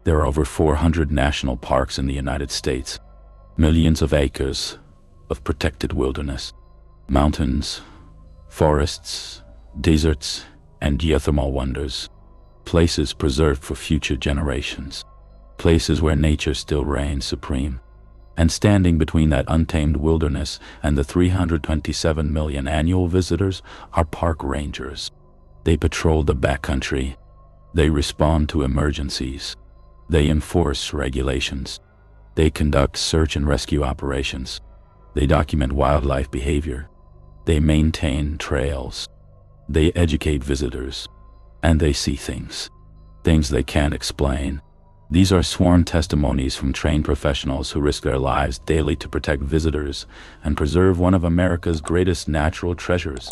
There are over 400 national parks in the United States, millions of acres of protected wilderness, mountains, forests, deserts, and geothermal wonders, places preserved for future generations, places where nature still reigns supreme. And standing between that untamed wilderness and the 327 million annual visitors are park rangers. They patrol the backcountry. They respond to emergencies. They enforce regulations. They conduct search and rescue operations. They document wildlife behavior. They maintain trails. They educate visitors. And they see things they can't explain. These are sworn testimonies from trained professionals who risk their lives daily to protect visitors and preserve one of America's greatest natural treasures.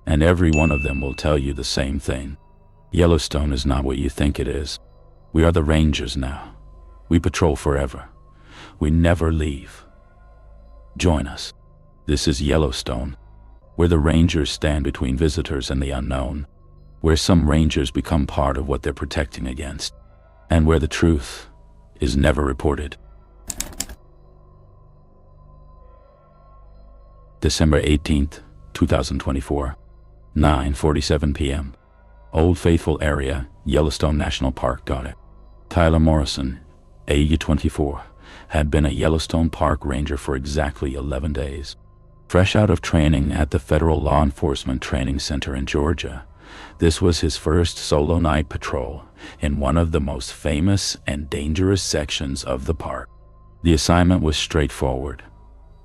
And every one of them will tell you the same thing. Yellowstone is not what you think it is. We are the rangers now. We patrol forever. We never leave. Join us. This is Yellowstone, where the rangers stand between visitors and the unknown, where some rangers become part of what they're protecting against, and where the truth is never reported. December 18th, 2024, 9:47 p.m. Old Faithful area, Yellowstone National Park. Tyler Morrison, age 24, had been a Yellowstone Park ranger for exactly 11 days. Fresh out of training at the Federal Law Enforcement Training Center in Georgia, this was his first solo night patrol in one of the most famous and dangerous sections of the park. The assignment was straightforward.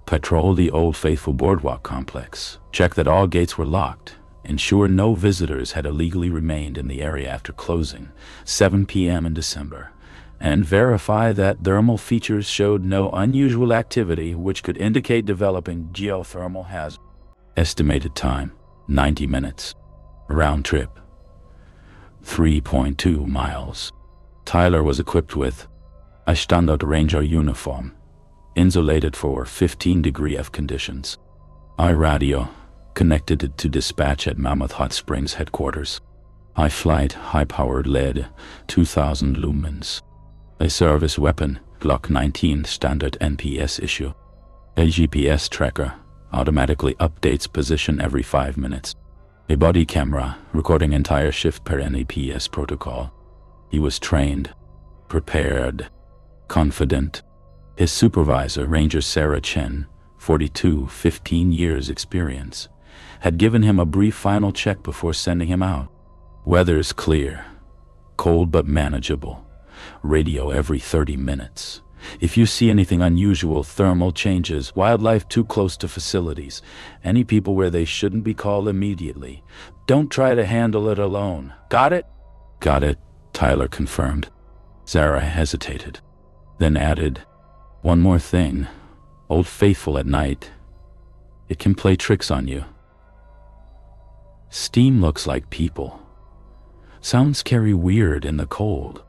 Patrol the Old Faithful Boardwalk complex, check that all gates were locked, ensure no visitors had illegally remained in the area after closing, 7 p.m. in December, and verify that thermal features showed no unusual activity which could indicate developing geothermal hazard. Estimated time, 90 minutes. Round trip, 3.2 miles. Tyler was equipped with a Standard Ranger uniform, insulated for 15-degree F conditions. iRadio, connected to dispatch at Mammoth Hot Springs headquarters. iFlight, high-powered LED, 2000 lumens. A service weapon, Glock 19 standard NPS issue. A GPS tracker, automatically updates position every 5 minutes. A body camera, recording entire shift per NPS protocol. He was trained, prepared, confident. His supervisor, Ranger Sarah Chen, 42, 15 years experience, had given him a brief final check before sending him out. Weather's clear, cold but manageable. Radio every 30 minutes. If you see anything unusual, thermal changes, wildlife too close to facilities, any people where they shouldn't be, called immediately. Don't try to handle it alone. Got it? Got it, Tyler confirmed. Sarah hesitated, then added, one more thing. Old Faithful at night. It can play tricks on you. Steam looks like people. Sounds carry weird in the cold.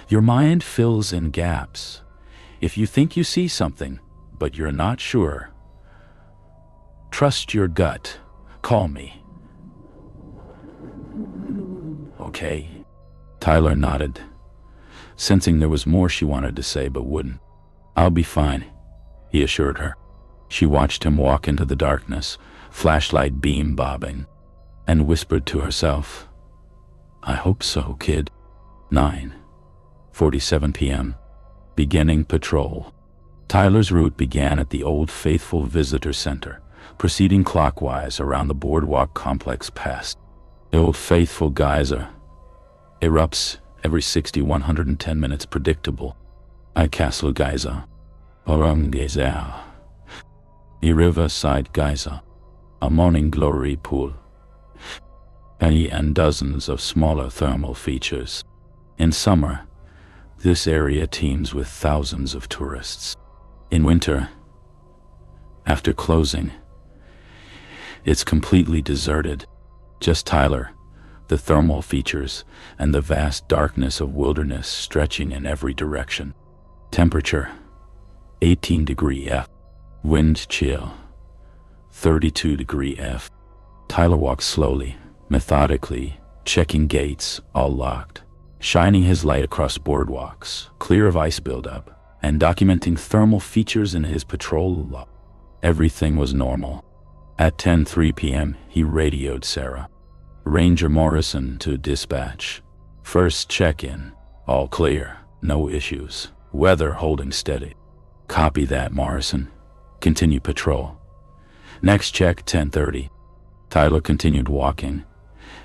Your mind fills in gaps. If you think you see something, but you're not sure, trust your gut. Call me. Okay. Tyler nodded, sensing there was more she wanted to say but wouldn't. I'll be fine, he assured her. She watched him walk into the darkness, flashlight beam bobbing, and whispered to herself, I hope so, kid. 9:47 p.m. Beginning patrol. Tyler's route began at the Old Faithful Visitor Center, proceeding clockwise around the boardwalk complex past the Old Faithful Geyser. Erupts every 60-110 minutes predictable. Castle Geyser. Orung Geyser. A Riverside Geyser. A Morning Glory Pool. And dozens of smaller thermal features. In summer, this area teems with thousands of tourists. In winter, after closing, it's completely deserted. Just Tyler, the thermal features, and the vast darkness of wilderness stretching in every direction. Temperature, 18-degree F. Wind chill, 32-degree F. Tyler walked slowly, methodically, checking gates, all locked, shining his light across boardwalks, clear of ice buildup, and documenting thermal features in his patrol log. Everything was normal. At 10:03 p.m., he radioed Sarah. Ranger Morrison to dispatch. First check-in. All clear. No issues. Weather holding steady. Copy that, Morrison. Continue patrol. Next check, 10:30. Tyler continued walking,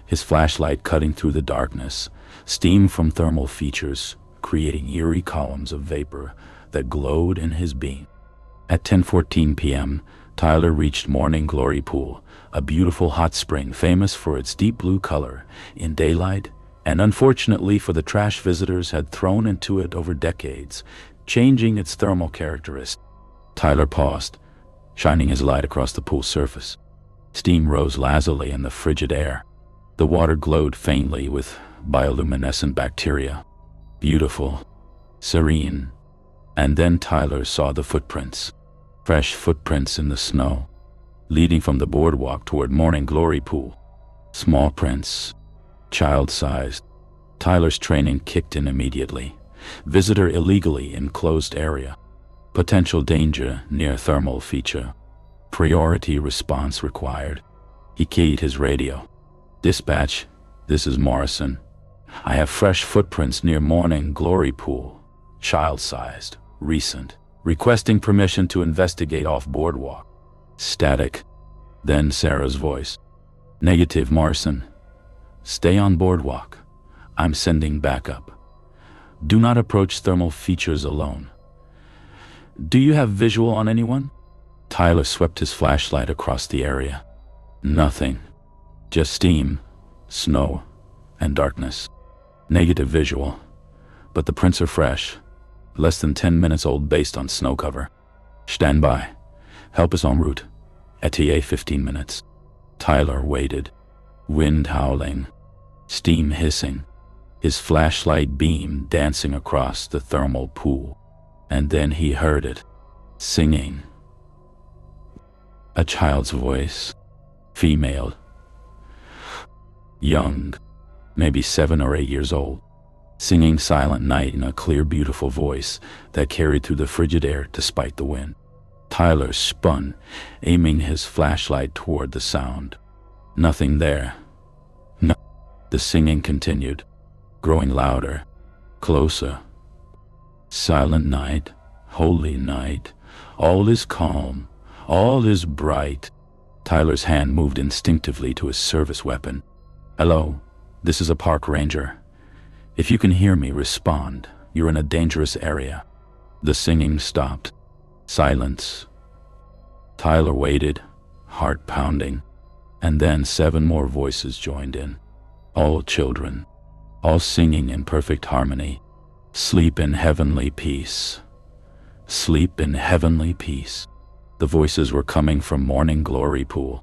his flashlight cutting through the darkness, steam from thermal features creating eerie columns of vapor that glowed in his beam. At 10:14 p.m., Tyler reached Morning Glory Pool, a beautiful hot spring famous for its deep blue color in daylight, and unfortunately for the trash visitors had thrown into it over decades, changing its thermal characteristics. Tyler paused, shining his light across the pool surface. Steam rose lazily in the frigid air. The water glowed faintly with bioluminescent bacteria. Beautiful, serene. And then Tyler saw the footprints. Fresh footprints in the snow, leading from the boardwalk toward Morning Glory Pool. Small prints, child-sized. Tyler's training kicked in immediately. Visitor illegally in closed area. Potential danger near thermal feature. Priority response required. He keyed his radio. Dispatch, this is Morrison. I have fresh footprints near Morning Glory Pool. Child-sized, recent. Requesting permission to investigate off boardwalk. Static. Then Sarah's voice. Negative, Morrison. Stay on boardwalk. I'm sending backup. Do not approach thermal features alone. Do you have visual on anyone? Tyler swept his flashlight across the area. Nothing. Just steam, snow, and darkness. Negative visual. But the prints are fresh. Less than 10 minutes old based on snow cover. Stand by. Help is en route. ETA 15 minutes. Tyler waited. Wind howling. Steam hissing. His flashlight beam dancing across the thermal pool. And then he heard it. Singing. A child's voice. Female. Young. Maybe 7 or 8 years old. Singing Silent Night in a clear, beautiful voice that carried through the frigid air despite the wind. Tyler spun, aiming his flashlight toward the sound. Nothing there. No. The singing continued, growing louder, closer. Silent night, holy night, all is calm, all is bright. Tyler's hand moved instinctively to his service weapon. Hello, this is a park ranger. If you can hear me, respond. You're in a dangerous area. The singing stopped. Silence. Tyler waited, heart pounding. And then 7 more voices joined in. All children. All singing in perfect harmony. Sleep in heavenly peace. Sleep in heavenly peace. The voices were coming from Morning Glory Pool,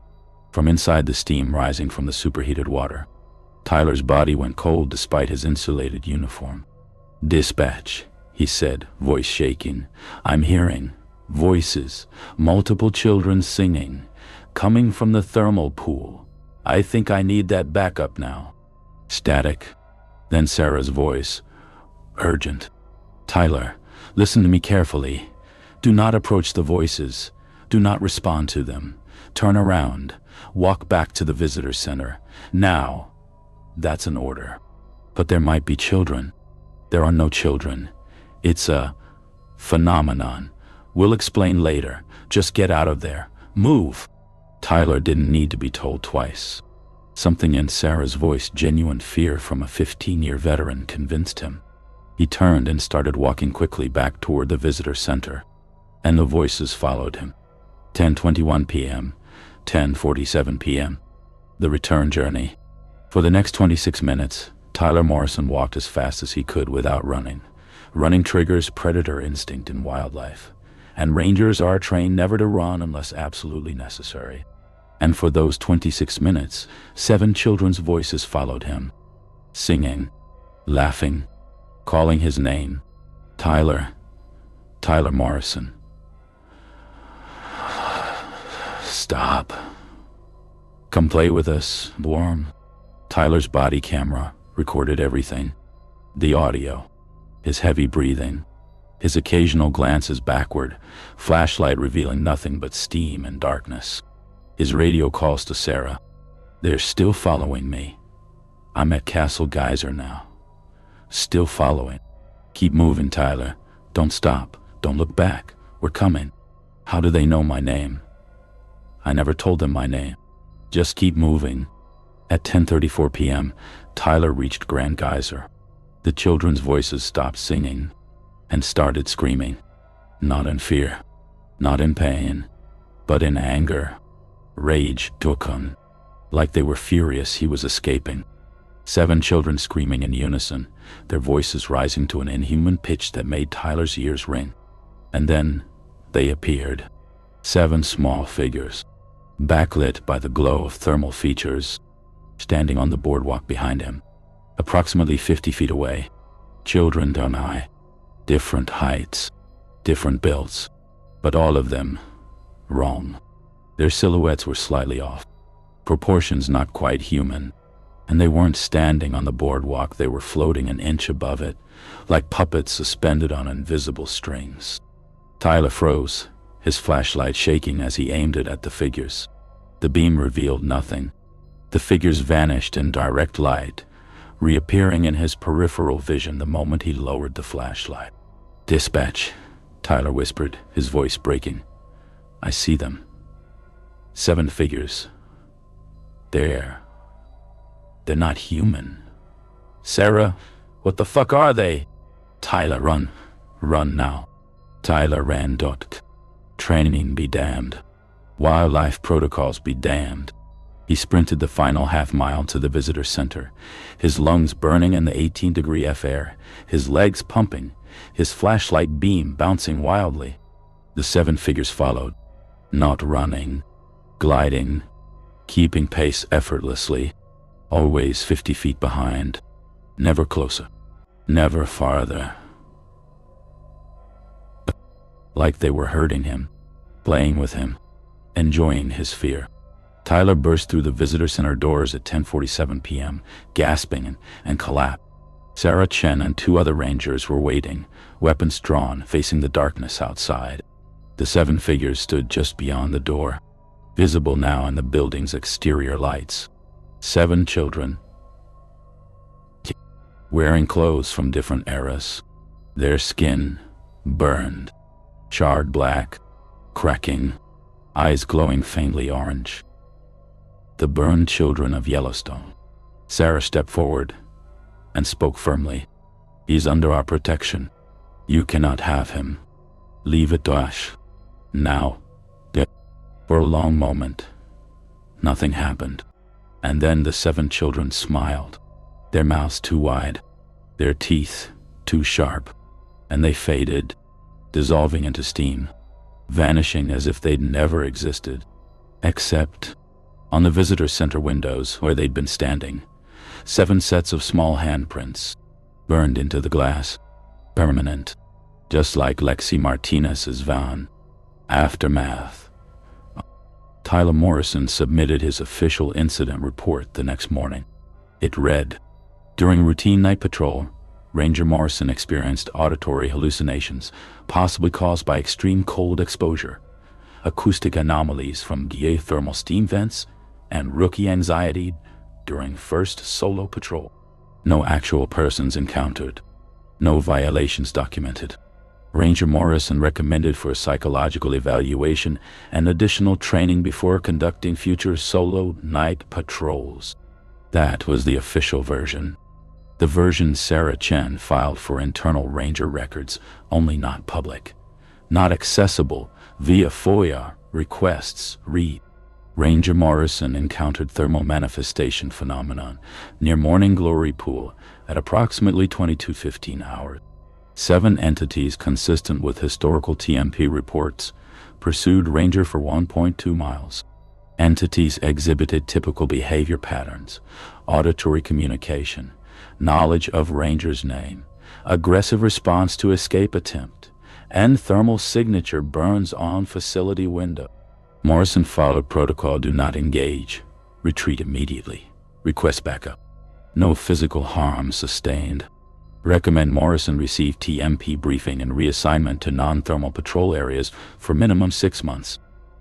from inside the steam rising from the superheated water. Tyler's body went cold despite his insulated uniform. Dispatch, he said, voice shaking. I'm hearing voices, multiple children singing, coming from the thermal pool. I think I need that backup now. Static. Then Sarah's voice. Urgent. Tyler, listen to me carefully. Do not approach the voices. Do not respond to them. Turn around. Walk back to the visitor center. Now. That's an order. But there might be children. There are no children. It's a phenomenon. We'll explain later. Just get out of there. Move. Tyler didn't need to be told twice. Something in Sarah's voice, genuine fear from a 15-year veteran, convinced him. He turned and started walking quickly back toward the visitor center. And the voices followed him. 10:21 p.m., 10:47 p.m. The return journey. For the next 26 minutes, Tyler Morrison walked as fast as he could without running. Running triggers predator instinct in wildlife, and rangers are trained never to run unless absolutely necessary. And for those 26 minutes, 7 children's voices followed him, singing, laughing, calling his name. Tyler Morrison. Stop. Come play with us, Warm. Tyler's body camera recorded everything. The audio, his heavy breathing, his occasional glances backward, flashlight revealing nothing but steam and darkness. His radio calls to Sarah. They're still following me. I'm at Castle Geyser now. Still following. Keep moving, Tyler. Don't stop. Don't look back. We're coming. How do they know my name? I never told them my name. Just keep moving. At 10:34 p.m., Tyler reached Grand Geyser. The children's voices stopped singing and started screaming. Not in fear, not in pain, but in anger. Rage took him, like they were furious he was escaping. 7 children screaming in unison, their voices rising to an inhuman pitch that made Tyler's ears ring. And then they appeared. 7 small figures, backlit by the glow of thermal features, standing on the boardwalk behind him, approximately 50 feet away. Children don't I? Different heights, different builds, but all of them wrong. Their silhouettes were slightly off, proportions not quite human, and they weren't standing on the boardwalk, they were floating an inch above it, like puppets suspended on invisible strings. Tyler froze, his flashlight shaking as he aimed it at the figures. The beam revealed nothing. The figures vanished in direct light, reappearing in his peripheral vision the moment he lowered the flashlight. "Dispatch," Tyler whispered, his voice breaking. "I see them. 7 figures. They're not human." "Sarah, what the fuck are they?" "Tyler, run. Run now." Tyler ran. Training be damned. Wildlife protocols be damned. He sprinted the final half-mile to the visitor center, his lungs burning in the 18-degree F air, his legs pumping, his flashlight beam bouncing wildly. The 7 figures followed, not running, gliding, keeping pace effortlessly, always 50 feet behind, never closer, never farther. Like they were hurting him, playing with him, enjoying his fear. Tyler burst through the visitor center doors at 10:47 p.m., gasping and collapsed. Sarah Chen and 2 other rangers were waiting, weapons drawn, facing the darkness outside. The 7 figures stood just beyond the door, visible now in the building's exterior lights. 7 children, wearing clothes from different eras, their skin burned, charred black, cracking, eyes glowing faintly orange. The burned children of Yellowstone. Sarah stepped forward and spoke firmly. "He's under our protection. You cannot have him. Leave it to us. Now." For a long moment, nothing happened. And then the 7 children smiled, their mouths too wide, their teeth too sharp, and they faded, dissolving into steam, vanishing as if they'd never existed, except on the visitor center windows where they'd been standing. 7 sets of small handprints, burned into the glass, permanent, just like Lexi Martinez's van. Aftermath. Tyler Morrison submitted his official incident report the next morning. It read, "During routine night patrol, Ranger Morrison experienced auditory hallucinations, possibly caused by extreme cold exposure, acoustic anomalies from geothermal steam vents, and rookie anxiety during first solo patrol. No actual persons encountered. No violations documented. Ranger Morrison recommended for psychological evaluation and additional training before conducting future solo night patrols." That was the official version. The version Sarah Chen filed for internal ranger records, only not public, not accessible via FOIA requests, read. Ranger Morrison encountered thermal manifestation phenomenon near Morning Glory Pool at approximately 22:15 hours. 7 entities consistent with historical TMP reports pursued Ranger for 1.2 miles. Entities exhibited typical behavior patterns, auditory communication, knowledge of Ranger's name, aggressive response to escape attempt, and thermal signature burns on facility window. Morrison followed protocol: do not engage, retreat immediately, request backup. No physical harm sustained. Recommend Morrison receive TMP briefing and reassignment to non-thermal patrol areas for minimum 6 months.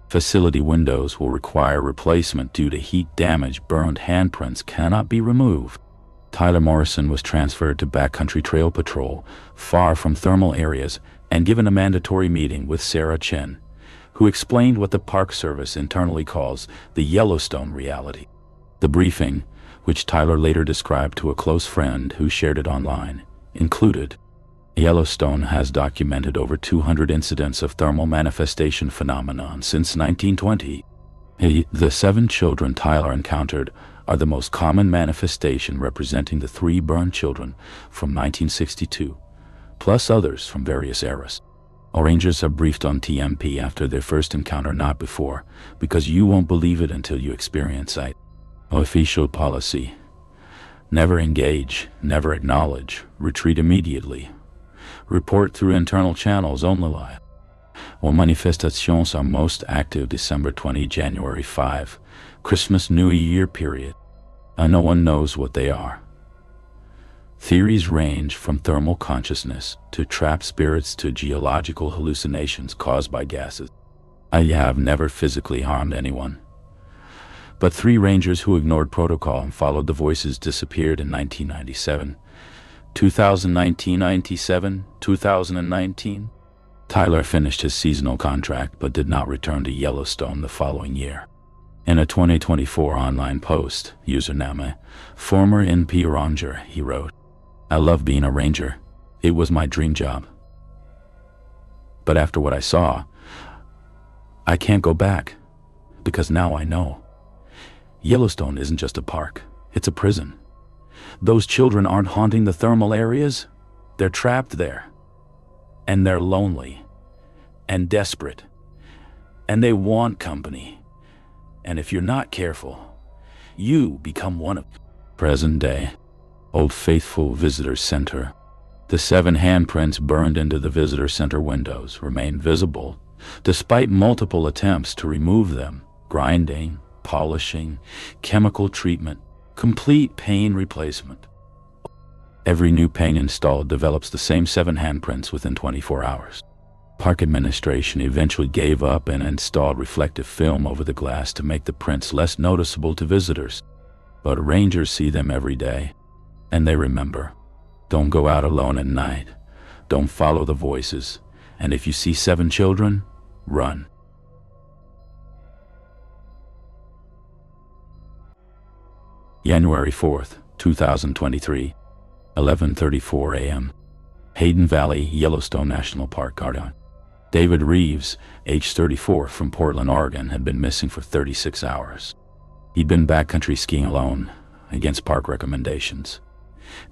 Facility windows will require replacement due to heat damage. Burned handprints cannot be removed. Tyler Morrison was transferred to Backcountry Trail Patrol, far from thermal areas, and given a mandatory meeting with Sarah Chen, who explained what the Park Service internally calls the Yellowstone reality. The briefing, which Tyler later described to a close friend who shared it online, included: Yellowstone has documented over 200 incidents of thermal manifestation phenomenon since 1920. The 7 children Tyler encountered are the most common manifestation, representing the 3 burned children from 1962, plus others from various eras. Our rangers are briefed on TMP after their first encounter, not before, because you won't believe it until you experience it. Official policy: never engage, never acknowledge, retreat immediately. Report through internal channels only. While manifestations are most active December 20, January 5, Christmas New Year period, and no one knows what they are. Theories range from thermal consciousness to trapped spirits to geological hallucinations caused by gases. I have never physically harmed anyone. But 3 rangers who ignored protocol and followed the voices disappeared in 1997, 2019, 2019. Tyler finished his seasonal contract but did not return to Yellowstone the following year. In a 2024 online post, username, former NP Ranger, he wrote, "I love being a ranger. It was my dream job. But after what I saw, I can't go back, because now I know. Yellowstone isn't just a park, it's a prison. Those children aren't haunting the thermal areas, they're trapped there. And they're lonely, and desperate, and they want company. And if you're not careful, you become one of them." Present day, Old Faithful Visitor Center. The 7 handprints burned into the visitor center windows remain visible, despite multiple attempts to remove them: grinding, polishing, chemical treatment, complete pane replacement. Every new pane installed develops the same 7 handprints within 24 hours. Park administration eventually gave up and installed reflective film over the glass to make the prints less noticeable to visitors. But rangers see them every day, and they remember. Don't go out alone at night. Don't follow the voices. And if you see 7 children, run. January 4th, 2023, 11:34 a.m. Hayden Valley, Yellowstone National Park, Garden. David Reeves, age 34, from Portland, Oregon, had been missing for 36 hours. He'd been backcountry skiing alone, against park recommendations,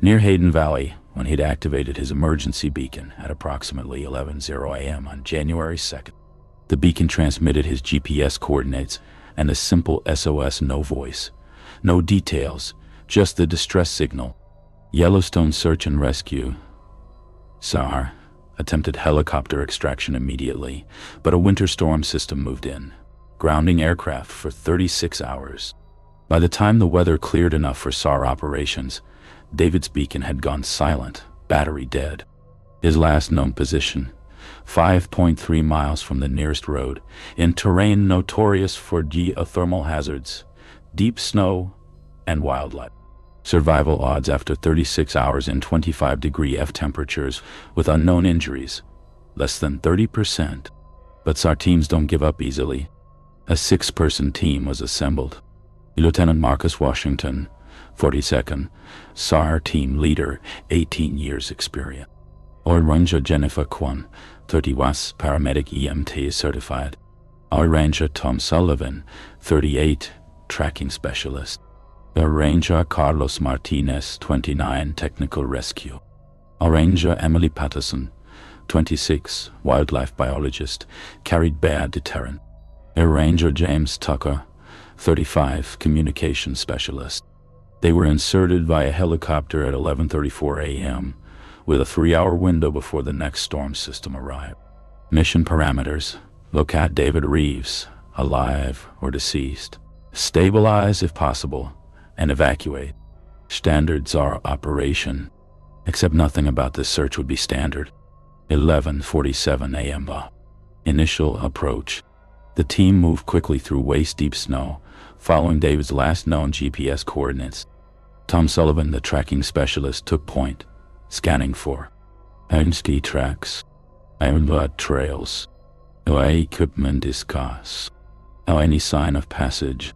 near Hayden Valley when he'd activated his emergency beacon at approximately 11:00 a.m. on January 2nd. The beacon transmitted his GPS coordinates and a simple SOS, no voice, no details, just the distress signal. Yellowstone Search and Rescue, SAR, attempted helicopter extraction immediately, but a winter storm system moved in, grounding aircraft for 36 hours. By the time the weather cleared enough for SAR operations, David's beacon had gone silent, battery dead. His last known position, 5.3 miles from the nearest road, in terrain notorious for geothermal hazards, deep snow, and wildlife. Survival odds after 36 hours in 25-degree F temperatures with unknown injuries, less than 30%. But SAR teams don't give up easily. A 6-person team was assembled. Lieutenant Marcus Washington, 42nd, SAR team leader, 18 years experience. Oil Ranger Jennifer Kwan, 31, paramedic EMT certified. Oil Ranger Tom Sullivan, 38, tracking specialist. Oil Ranger Carlos Martinez, 29, technical rescue. Oil Ranger Emily Patterson, 26, wildlife biologist, carried bear deterrent. Oil Ranger James Tucker, 35, communication specialist. They were inserted via helicopter at 11:34 a.m. with a 3-hour window before the next storm system arrived. Mission parameters: locate David Reeves, alive or deceased. Stabilize if possible, and evacuate. Standards are operation. Except nothing about this search would be standard. 11:47 a.m. Initial approach. The team moved quickly through waist-deep snow, following David's last known GPS coordinates. Tom Sullivan, the tracking specialist, took point, scanning for ski tracks, blood trails, equipment discuss, any sign of passage.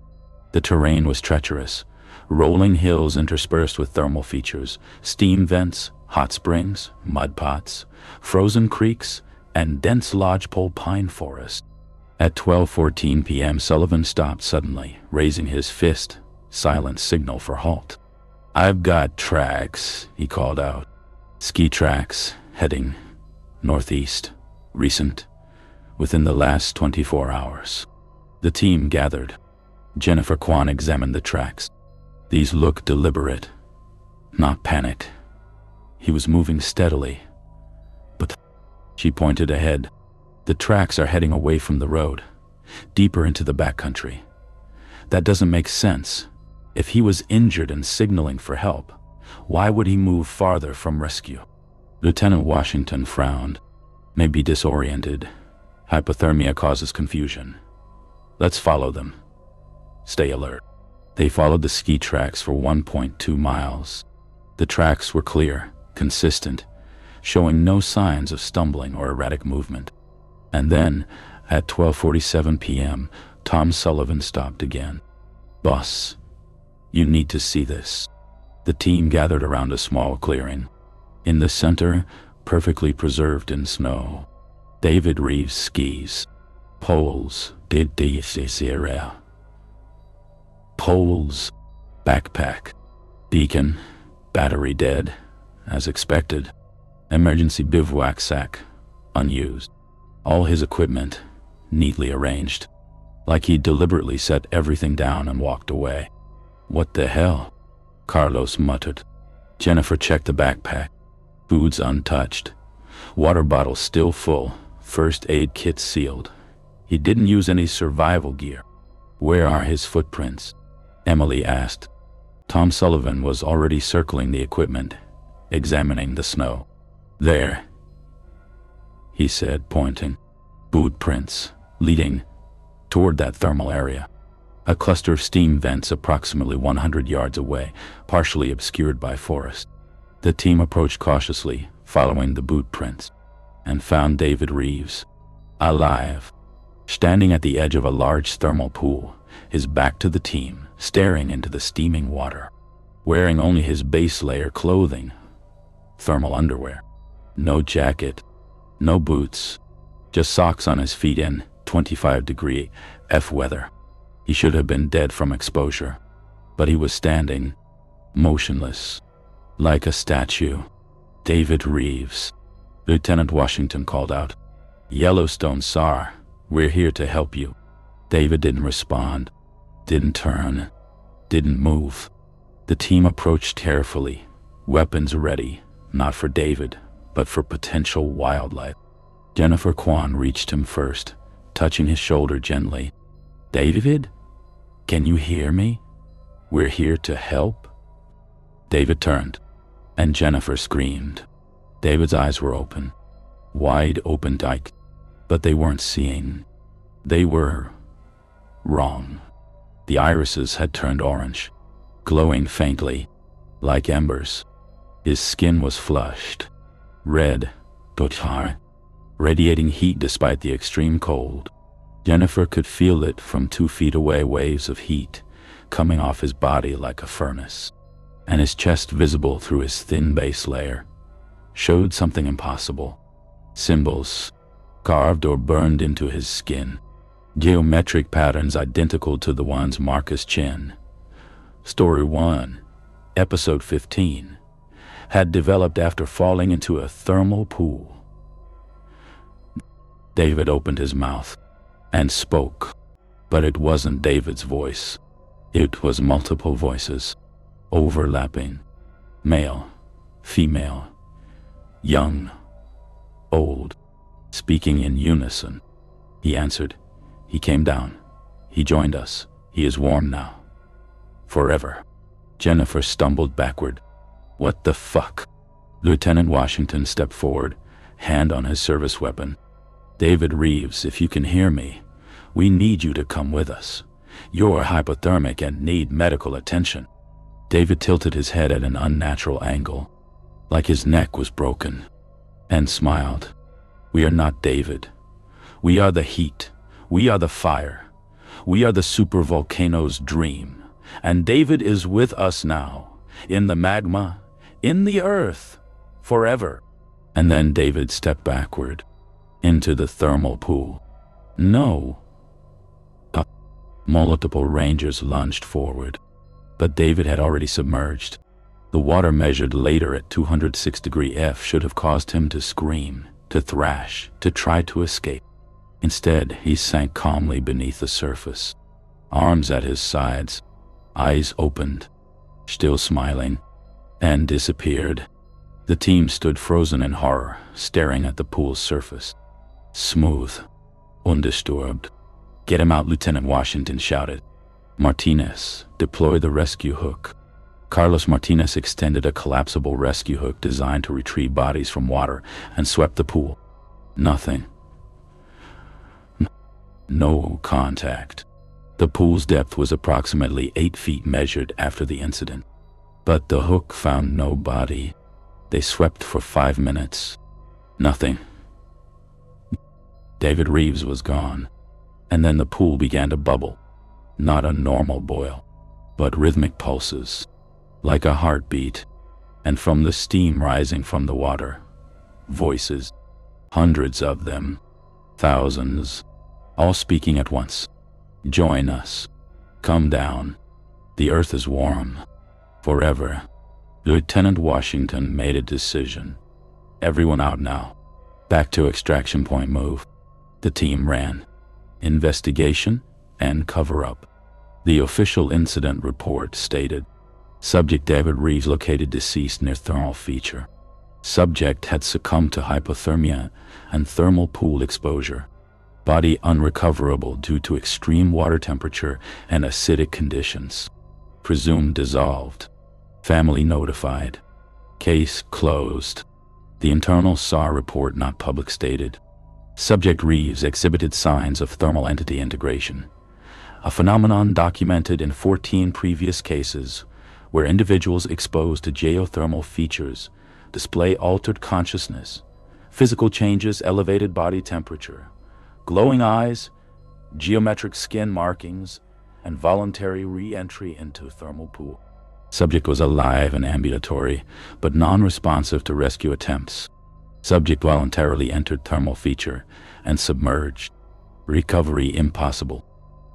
The terrain was treacherous, rolling hills interspersed with thermal features, steam vents, hot springs, mud pots, frozen creeks, and dense lodgepole pine forest. At 12:14 p.m., Sullivan stopped suddenly, raising his fist, silent signal for halt. "I've got tracks," he called out. "Ski tracks, heading northeast, recent, within the last 24 hours. The team gathered. Jennifer Kwan examined the tracks. These looked deliberate, not panicked. He was moving steadily. But she pointed ahead. "The tracks are heading away from the road, deeper into the backcountry. That doesn't make sense. If he was injured and signaling for help, why would he move farther from rescue?" Lieutenant Washington frowned. "Maybe disoriented. Hypothermia causes confusion. Let's follow them. Stay alert." They followed the ski tracks for 1.2 miles. The tracks were clear, consistent, showing no signs of stumbling or erratic movement. And then, at 12:47 p.m., Tom Sullivan stopped again. "Boss, you need to see this." The team gathered around a small clearing. In the center, perfectly preserved in snow, David Reeves' skis. Poles, poles, backpack, beacon, battery dead, as expected. Emergency bivouac sack, unused. All his equipment, neatly arranged, like he deliberately set everything down and walked away. "What the hell?" Carlos muttered. Jennifer checked the backpack. Foods untouched. Water bottle still full. First aid kit sealed. He didn't use any survival gear. "Where are his footprints?" Emily asked. Tom Sullivan was already circling the equipment, examining the snow. "There," he said, pointing. "Boot prints, leading toward that thermal area. A cluster of steam vents approximately 100 yards away, partially obscured by forest." The team approached cautiously, following the boot prints, and found David Reeves, alive, standing at the edge of a large thermal pool, his back to the team, staring into the steaming water, wearing only his base layer clothing, thermal underwear. No jacket, no boots, just socks on his feet in 25-degree F weather. He should have been dead from exposure, but he was standing, motionless, like a statue. "David Reeves," Lieutenant Washington called out. "Yellowstone SAR, we're here to help you." David didn't respond, didn't turn, didn't move. The team approached carefully, weapons ready, not for David, but for potential wildlife. Jennifer Kwan reached him first, touching his shoulder gently. "David, can you hear me? We're here to help." David turned, and Jennifer screamed. David's eyes were open, wide open, but they weren't seeing. They were wrong. The irises had turned orange, glowing faintly, like embers. His skin was flushed, red, radiating heat despite the extreme cold. Jennifer could feel it from 2 feet away, waves of heat coming off his body like a furnace, and his chest, visible through his thin base layer, showed something impossible. Symbols, carved or burned into his skin, geometric patterns identical to the ones Marcus Chin, Story 1, Episode 15, had developed after falling into a thermal pool. David opened his mouth and spoke, but it wasn't David's voice. It was multiple voices, overlapping, male, female, young, old, speaking in unison. He answered. He came down. He joined us. He is warm now. Forever. Jennifer stumbled backward. "What the fuck?" Lieutenant Washington stepped forward, hand on his service weapon. "David Reeves, if you can hear me, we need you to come with us. You're hypothermic and need medical attention." David tilted his head at an unnatural angle, like his neck was broken, and smiled. "We are not David. We are the heat. We are the fire. We are the supervolcano's dream. And David is with us now, in the magma, in the earth, forever." And then David stepped backward, into the thermal pool. "No." Multiple rangers lunged forward, but David had already submerged. The water measured later at 206 F should have caused him to scream, to thrash, to try to escape. Instead, he sank calmly beneath the surface, arms at his sides, eyes opened, still smiling, and disappeared. The team stood frozen in horror, staring at the pool's surface. Smooth, undisturbed. "Get him out," Lieutenant Washington shouted. "Martinez, deploy the rescue hook." Carlos Martinez extended a collapsible rescue hook designed to retrieve bodies from water and swept the pool. Nothing. No contact. The pool's depth was approximately 8 feet measured after the incident, but the hook found no body. They swept for 5 minutes. Nothing. David Reeves was gone, and then the pool began to bubble. Not a normal boil, but rhythmic pulses, like a heartbeat, and from the steam rising from the water, voices, hundreds of them, thousands, all speaking at once. "Join us. Come down. The earth is warm. Forever." Lieutenant Washington made a decision. "Everyone out now. Back to extraction point move." The team ran. Investigation and cover-up. The official incident report stated, Subject David Reeves located deceased near thermal feature. Subject had succumbed to hypothermia and thermal pool exposure. Body unrecoverable due to extreme water temperature and acidic conditions. Presumed dissolved. Family notified. Case closed. The internal SAR report not public stated. Subject Reeves exhibited signs of thermal entity integration, a phenomenon documented in 14 previous cases where individuals exposed to geothermal features display altered consciousness, physical changes, elevated body temperature, glowing eyes, geometric skin markings, and voluntary re-entry into thermal pool. Subject was alive and ambulatory, but non-responsive to rescue attempts. Subject voluntarily entered thermal feature and submerged. Recovery impossible.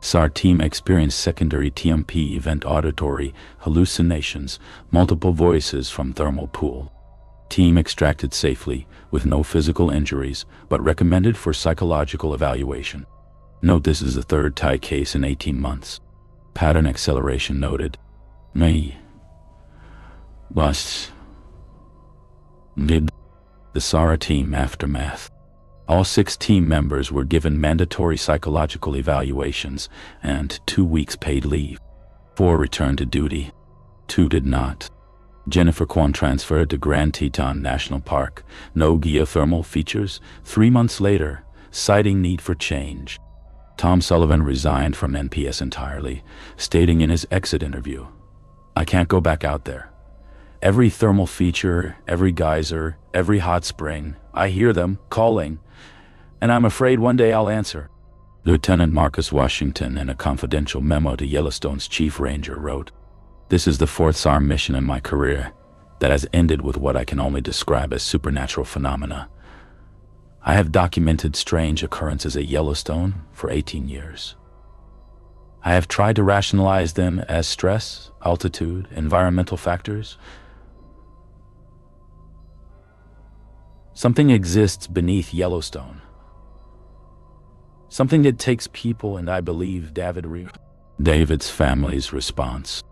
SAR team experienced secondary TMP event auditory hallucinations, multiple voices from thermal pool. Team extracted safely with no physical injuries, but recommended for psychological evaluation. Note this is the third Thai case in 18 months. Pattern acceleration noted. Me. Was. Did. The SAR team aftermath. All 6 team members were given mandatory psychological evaluations and 2 weeks paid leave. 4 returned to duty. 2 did not. Jennifer Kwan transferred to Grand Teton National Park. No geothermal features. 3 months later, citing need for change. Tom Sullivan resigned from NPS entirely, stating in his exit interview, "I can't go back out there. Every thermal feature, every geyser, every hot spring, I hear them calling, and I'm afraid one day I'll answer." Lieutenant Marcus Washington, in a confidential memo to Yellowstone's chief ranger, wrote, "This is the 4th SAR mission in my career that has ended with what I can only describe as supernatural phenomena. I have documented strange occurrences at Yellowstone for 18 years. I have tried to rationalize them as stress, altitude, environmental factors. Something exists beneath Yellowstone. Something that takes people, and I believe David Reeves." David's family's response.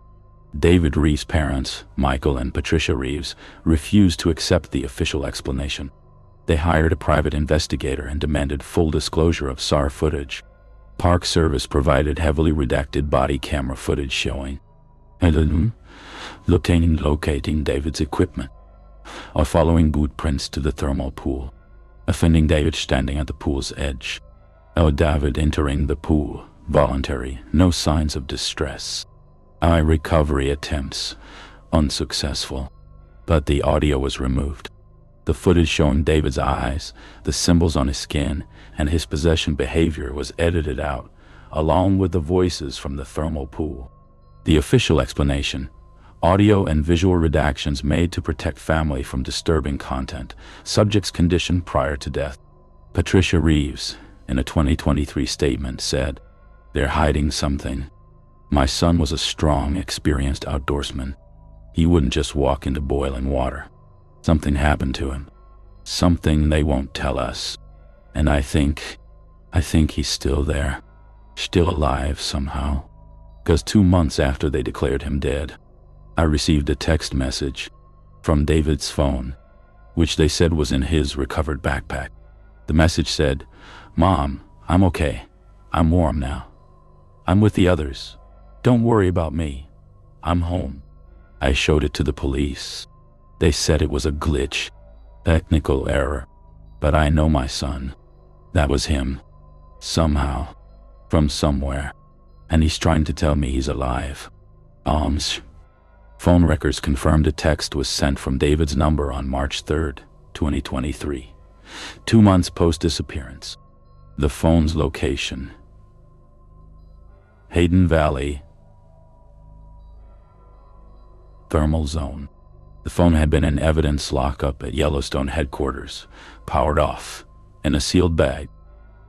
David Reeves' parents, Michael and Patricia Reeves, refused to accept the official explanation. They hired a private investigator and demanded full disclosure of SAR footage. Park Service provided heavily redacted body camera footage showing locating David's equipment. are following boot prints to the thermal pool, offending David standing at the pool's edge. David entering the pool, voluntary, no signs of distress. Recovery attempts, unsuccessful, but the audio was removed. The footage showing David's eyes, the symbols on his skin, and his possession behavior was edited out, along with the voices from the thermal pool. The official explanation: audio and visual redactions made to protect family from disturbing content, subject's condition prior to death. Patricia Reeves, in a 2023 statement, said, "They're hiding something. My son was a strong, experienced outdoorsman. He wouldn't just walk into boiling water. Something happened to him. Something they won't tell us. And I think he's still there. Still alive somehow." 'Cause 2 months after they declared him dead, I received a text message from David's phone, which they said was in his recovered backpack. The message said, "Mom, I'm okay. I'm warm now. I'm with the others. Don't worry about me. I'm home." I showed it to the police. They said it was a glitch, technical error. But I know my son. That was him. Somehow. From somewhere. And he's trying to tell me he's alive. Phone records confirmed a text was sent from David's number on March 3rd, 2023, 2 months post-disappearance. The phone's location: Hayden Valley, thermal zone. The phone had been in evidence lockup at Yellowstone headquarters, powered off, in a sealed bag.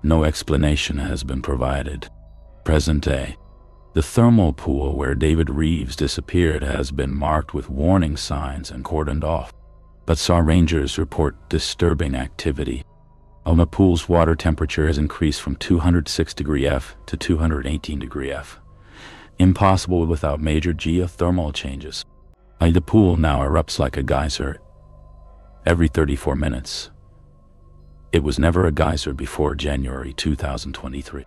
No explanation has been provided. Present day. The thermal pool where David Reeves disappeared has been marked with warning signs and cordoned off, but saw rangers report disturbing activity. The pool's water temperature has increased from 206 degree F to 218 degree F. Impossible without major geothermal changes. The pool now erupts like a geyser every 34 minutes. It was never a geyser before January 2023.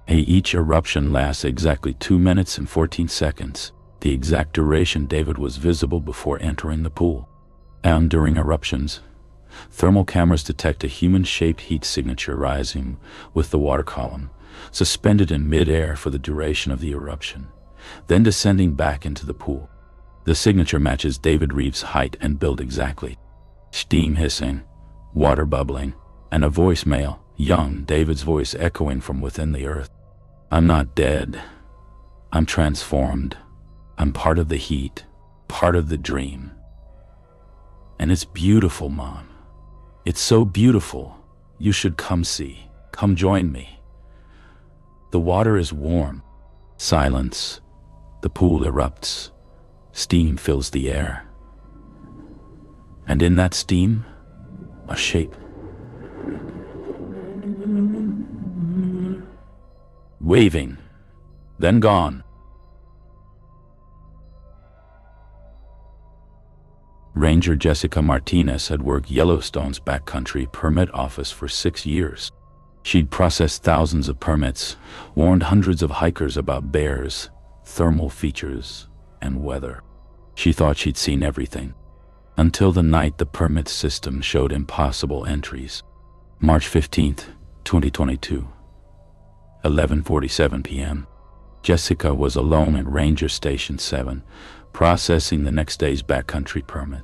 Each eruption lasts exactly 2 minutes and 14 seconds, the exact duration David was visible before entering the pool. And during eruptions, thermal cameras detect a human-shaped heat signature rising with the water column, suspended in mid-air for the duration of the eruption, then descending back into the pool. The signature matches David Reeves' height and build exactly. Steam hissing, water bubbling, and a voicemail, young David's voice echoing from within the earth. "I'm not dead. I'm transformed. I'm part of the heat, part of the dream. And it's beautiful, Mom. It's so beautiful. You should come see. Come join me. The water is warm." Silence. The pool erupts. Steam fills the air. And in that steam, a shape. Waving, then gone. Ranger Jessica Martinez had worked Yellowstone's Backcountry Permit Office for 6 years. She'd processed thousands of permits, warned hundreds of hikers about bears, thermal features, and weather. She thought she'd seen everything, until the night the permit system showed impossible entries. March 15th, 2022, 11:47 p.m. Jessica was alone at Ranger Station 7, processing the next day's backcountry permit.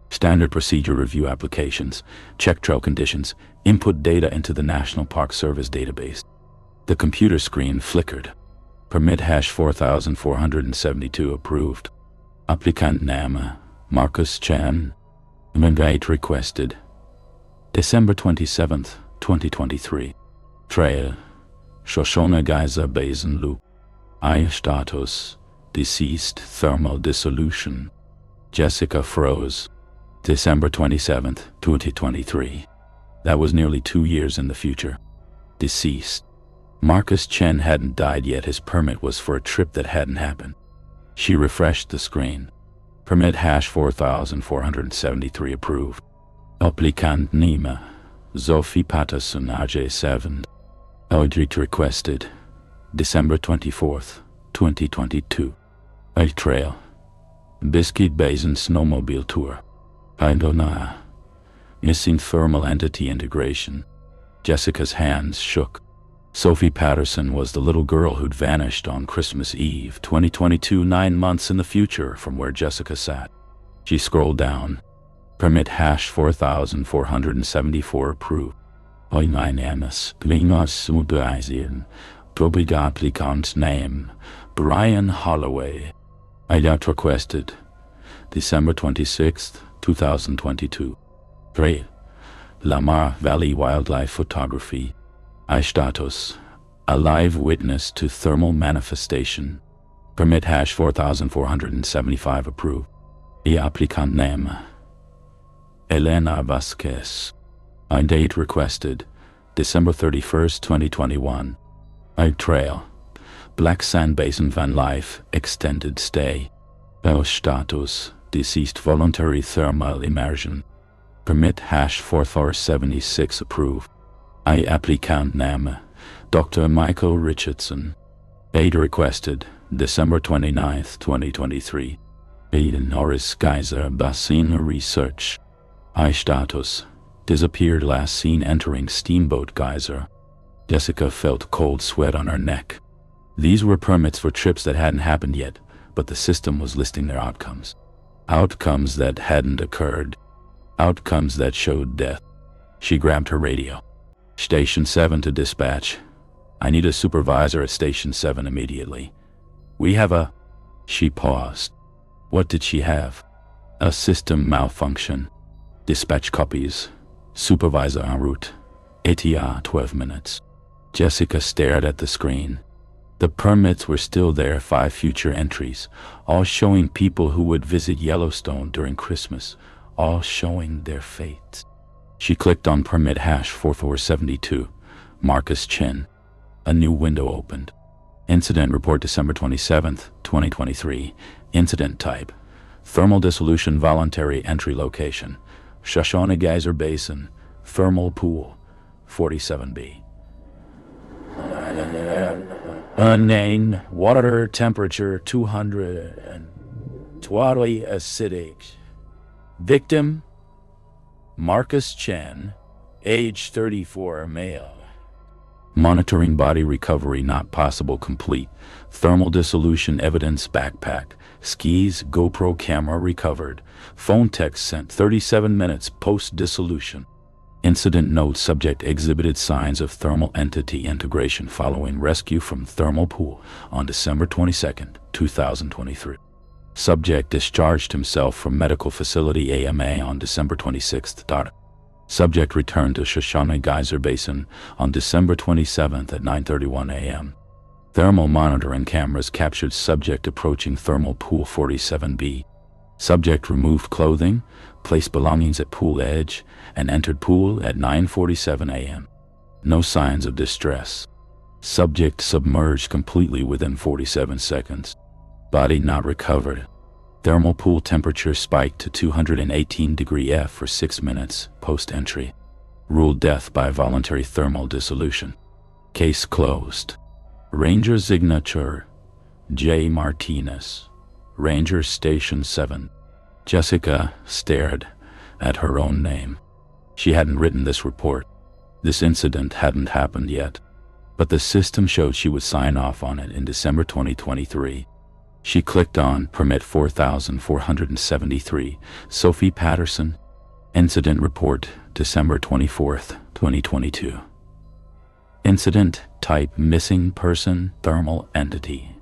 Standard procedure review applications, check trail conditions, input data into the National Park Service database. The computer screen flickered. Permit hash 4472 approved. Applicant name, Marcus Chan. Mandate requested. December 27th, 2023. Trail, Shoshone Geyser Basin Loop. Status, deceased thermal dissolution. Jessica froze. December 27th, 2023. That was nearly 2 years in the future. Deceased. Marcus Chen hadn't died yet. His permit was for a trip that hadn't happened. She refreshed the screen. Permit hash 4473 approved. Applicant Nima, Sophie Patterson AJ7. Audit requested. December 24th, 2022. A trail. Biscuit Basin Snowmobile Tour. Idona. Missing thermal entity integration. Jessica's hands shook. Sophie Patterson was the little girl who'd vanished on Christmas Eve, 2022, 9 months in the future from where Jessica sat. She scrolled down. Permit hash 4474 approved. My name is Supervolcano. Probably applicant name Brian Holloway. IDOT requested December 26th, 2022. 3. Lamar Valley Wildlife Photography. I status. A live witness to thermal manifestation. Permit hash 4475 approved. The applicant name Elena Vasquez. I date requested December 31st, 2021. I trail. Black Sand Basin Van Life extended stay. Status. Deceased voluntary thermal immersion. Permit hash 4476 approved. I applicant name Dr. Michael Richardson. Aid requested December 29th, 2023. Aid Norris Geyser Basin research. I status. Disappeared last seen entering Steamboat Geyser. Jessica felt cold sweat on her neck. These were permits for trips that hadn't happened yet, but the system was listing their outcomes. Outcomes that hadn't occurred. Outcomes that showed death. She grabbed her radio. Station 7 to dispatch. I need a supervisor at Station 7 immediately. We have a... She paused. What did she have? A system malfunction. Dispatch copies. Supervisor en route. ETA 12 minutes. Jessica stared at the screen. The permits were still there, 5 future entries, all showing people who would visit Yellowstone during Christmas, all showing their fates. She clicked on permit hash 4472, Marcus Chin. A new window opened. Incident report December 27th, 2023. Incident type. Thermal dissolution voluntary entry location. Shoshone Geyser Basin. Thermal pool. 47B. Unnamed. Water temperature 220 acidic. Victim Marcus Chen, age 34, male. Monitoring body recovery not possible complete. Thermal dissolution evidence backpack. Skis, GoPro camera recovered. Phone text sent 37 minutes post-dissolution. Incident note subject exhibited signs of thermal entity integration following rescue from thermal pool on December 22nd, 2023. Subject discharged himself from medical facility AMA on December 26th. Subject returned to Shoshone Geyser Basin on December 27th at 9:31 a.m. Thermal monitoring cameras captured subject approaching thermal pool 47B. Subject removed clothing, placed belongings at pool edge, and entered pool at 9:47 a.m. No signs of distress. Subject submerged completely within 47 seconds. Body not recovered. Thermal pool temperature spiked to 218 degree F for 6 minutes post-entry. Ruled death by voluntary thermal dissolution. Case closed. Ranger signature J. Martinez. Ranger Station 7. Jessica stared at her own name. She hadn't written this report. This incident hadn't happened yet. But the system showed she would sign off on it in December 2023. She clicked on Permit 4473, Sophie Patterson. Incident report, December 24th, 2022. Incident type missing person thermal entity.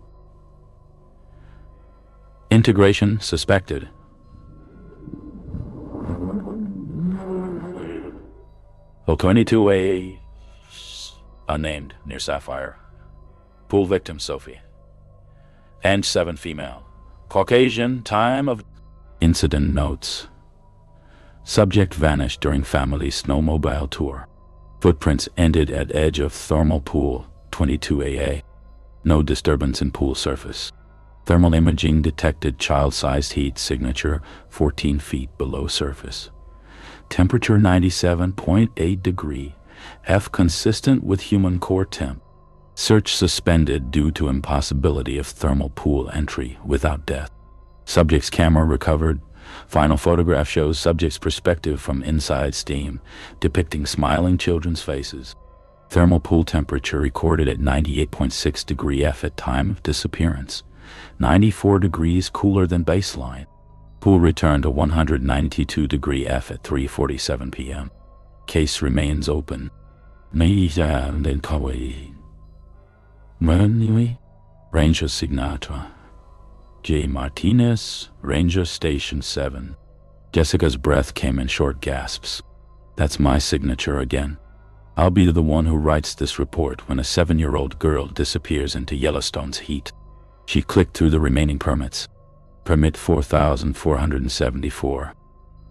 Integration suspected. Hill 22A, unnamed, near Sapphire. Pool victim Sophie. And 7 female. Caucasian, time of... Incident notes. Subject vanished during family snowmobile tour. Footprints ended at edge of thermal pool, 22AA. No disturbance in pool surface. Thermal imaging detected child-sized heat signature 14 feet below surface. Temperature 97.8 degree. F consistent with human core temp. Search suspended due to impossibility of thermal pool entry without death. Subject's camera recovered. Final photograph shows subject's perspective from inside steam, depicting smiling children's faces. Thermal pool temperature recorded at 98.6 degree F at time of disappearance, 94 degrees cooler than baseline. Pool returned to 192 degree F at 3:47 p.m. Case remains open. Ranger signature J. Martinez, Ranger Station 7. Jessica's breath came in short gasps. That's my signature again. I'll be the one who writes this report when a 7-year-old girl disappears into Yellowstone's heat. She clicked through the remaining permits. Permit 4474.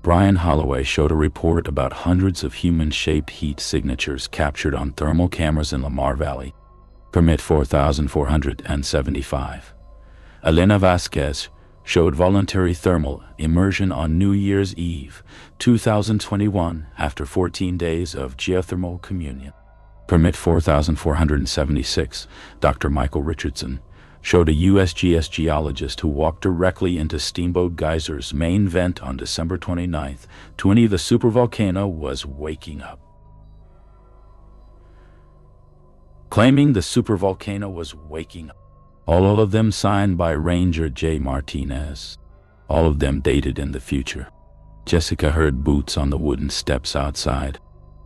Brian Holloway showed a report about hundreds of human-shaped heat signatures captured on thermal cameras in Lamar Valley. Permit 4475. Elena Vasquez showed voluntary thermal immersion on New Year's Eve, 2021, after 14 days of geothermal communion. Permit 4476. Dr. Michael Richardson showed a USGS geologist who walked directly into Steamboat Geyser's main vent on December 29th, 20. The supervolcano was waking up. Claiming the supervolcano was waking up. All of them signed by Ranger J. Martinez. All of them dated in the future. Jessica heard boots on the wooden steps outside.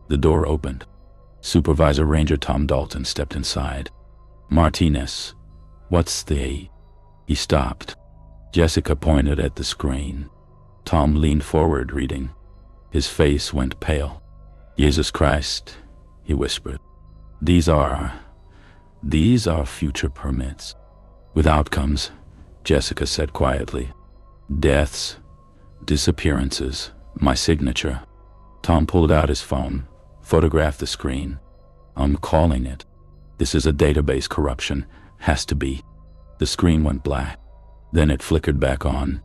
The door opened. Supervisor Ranger Tom Dalton stepped inside. Martinez, what's the... He stopped. Jessica pointed at the screen. Tom leaned forward, reading. His face went pale. Jesus Christ, he whispered. These are future permits. With outcomes, Jessica said quietly. Deaths, disappearances, my signature. Tom pulled out his phone, photographed the screen. I'm calling it. This is a database corruption. Has to be. The screen went black. Then it flickered back on.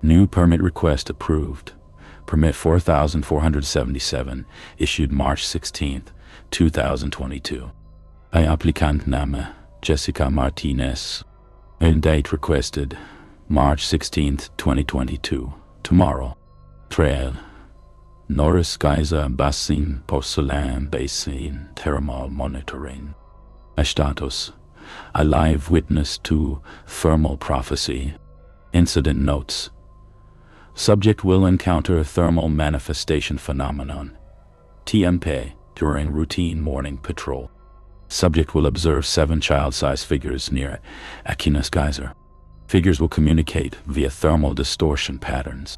New permit request approved. Permit 4477, issued March 16th, 2022. Applicantname, Jessica Martinez. And date requested, March 16th, 2022, tomorrow. Trail, Norris Geyser Basin, Porcelain Basin, Thermal Monitoring. Status, a live witness to thermal prophecy. Incident notes. Subject will encounter thermal manifestation phenomenon, TMP, during routine morning patrol. Subject will observe 7 child-sized figures near Aquinas Geyser. Figures will communicate via thermal distortion patterns.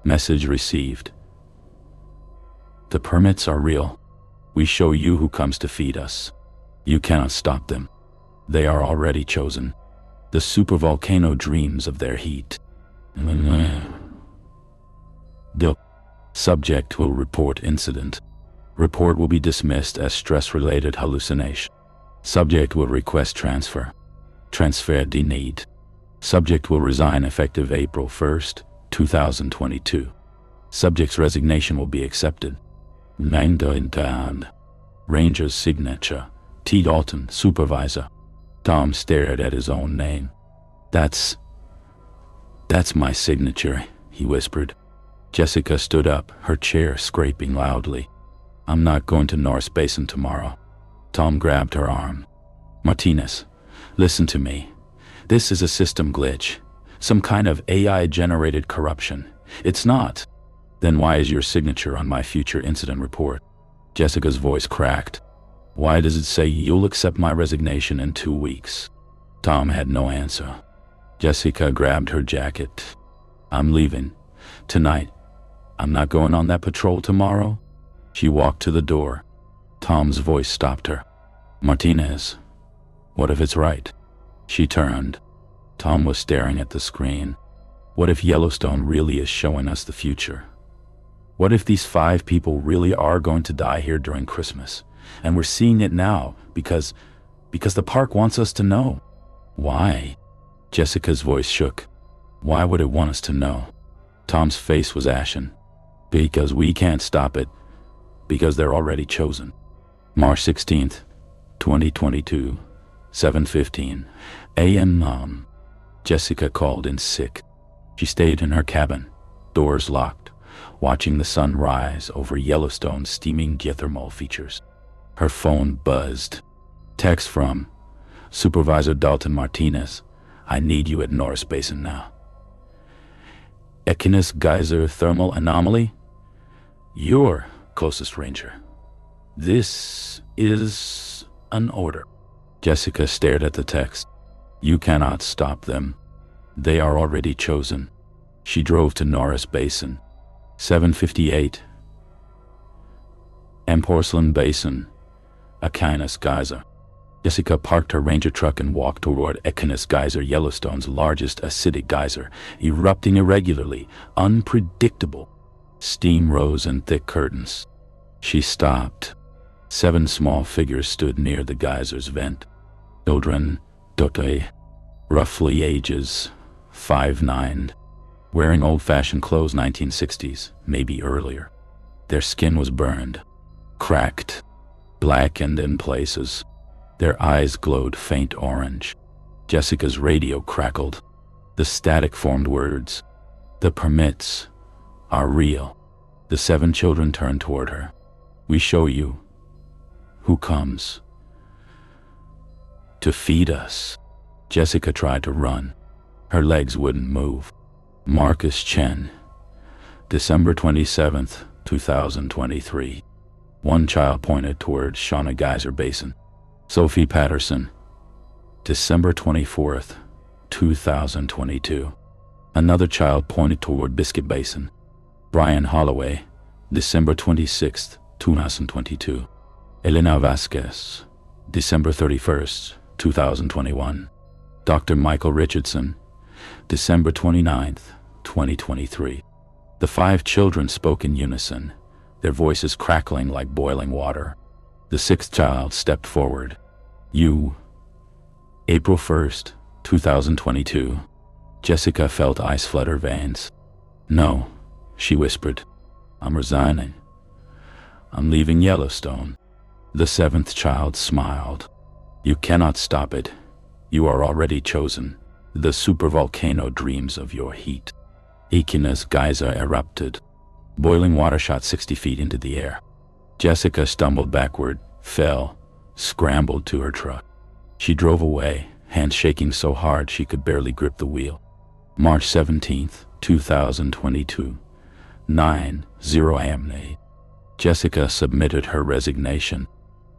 Message received. The permits are real. We show you who comes to feed us. You cannot stop them. They are already chosen. The supervolcano dreams of their heat. The subject will report incident. Report will be dismissed as stress-related hallucination. Subject will request transfer. Transfer denied. Subject will resign effective April 1st, 2022. Subject's resignation will be accepted. Ranger's signature, T. Dalton, supervisor. Tom stared at his own name. That's my signature, he whispered. Jessica stood up, her chair scraping loudly. I'm not going to Norris Basin tomorrow. Tom grabbed her arm. Martinez, listen to me. This is a system glitch. Some kind of AI-generated corruption. It's not. Then why is your signature on my future incident report? Jessica's voice cracked. Why does it say you'll accept my resignation in 2 weeks? Tom had no answer. Jessica grabbed her jacket. I'm leaving. Tonight. I'm not going on that patrol tomorrow. She walked to the door. Tom's voice stopped her. Martinez, what if it's right? She turned. Tom was staring at the screen. What if Yellowstone really is showing us the future? What if these 5 people really are going to die here during Christmas? And we're seeing it now because the park wants us to know. Why? Jessica's voice shook. Why would it want us to know? Tom's face was ashen. Because we can't stop it. Because they're already chosen. March 16th, 2022, 7:15 a.m. Jessica called in sick. She stayed in her cabin. doors locked, watching the sun rise over Yellowstone's steaming geothermal features. Her phone buzzed. Text from Supervisor Dalton Martinez. I need you at Norris Basin now. Martinez Geyser thermal anomaly? Your closest ranger. This is an order. Jessica stared at the text. You cannot stop them. They are already chosen. She drove to Norris Basin. 758. Porcelain Basin. Martinez Geyser. Jessica parked her ranger truck and walked toward Martinez Geyser, Yellowstone's largest acidic geyser, erupting irregularly, unpredictable. Steam rose in thick curtains. She stopped. 7 small figures stood near the geyser's vent. Children, roughly ages 5-9, wearing old-fashioned clothes 1960s, maybe earlier. Their skin was burned, cracked, blackened in places. Their eyes glowed faint orange. Jessica's radio crackled. The static formed words. The permits are real. The 7 children turned toward her. We show you who comes to feed us. Jessica tried to run. Her legs wouldn't move. Marcus Chen. December 27th, 2023. One child pointed toward Shauna Geyser Basin. Sophie Patterson. December 24th, 2022. Another child pointed toward Biscuit Basin. Brian Holloway. December 26th, 2022. Elena Vasquez. December 31st, 2021. Dr. Michael Richardson. December 29th, 2023. The 5 children spoke in unison, their voices crackling like boiling water. The 6th child stepped forward. You. April 1st, 2022. Jessica felt ice flood her veins. No, she whispered. I'm resigning. I'm leaving Yellowstone. The 7th child smiled. You cannot stop it. You are already chosen. The supervolcano dreams of your heat. Martinez Geyser erupted. Boiling water shot 60 feet into the air. Jessica stumbled backward, fell, scrambled to her truck. She drove away, hands shaking so hard she could barely grip the wheel. March 17th, 2022. 9:0 a.m. Jessica submitted her resignation.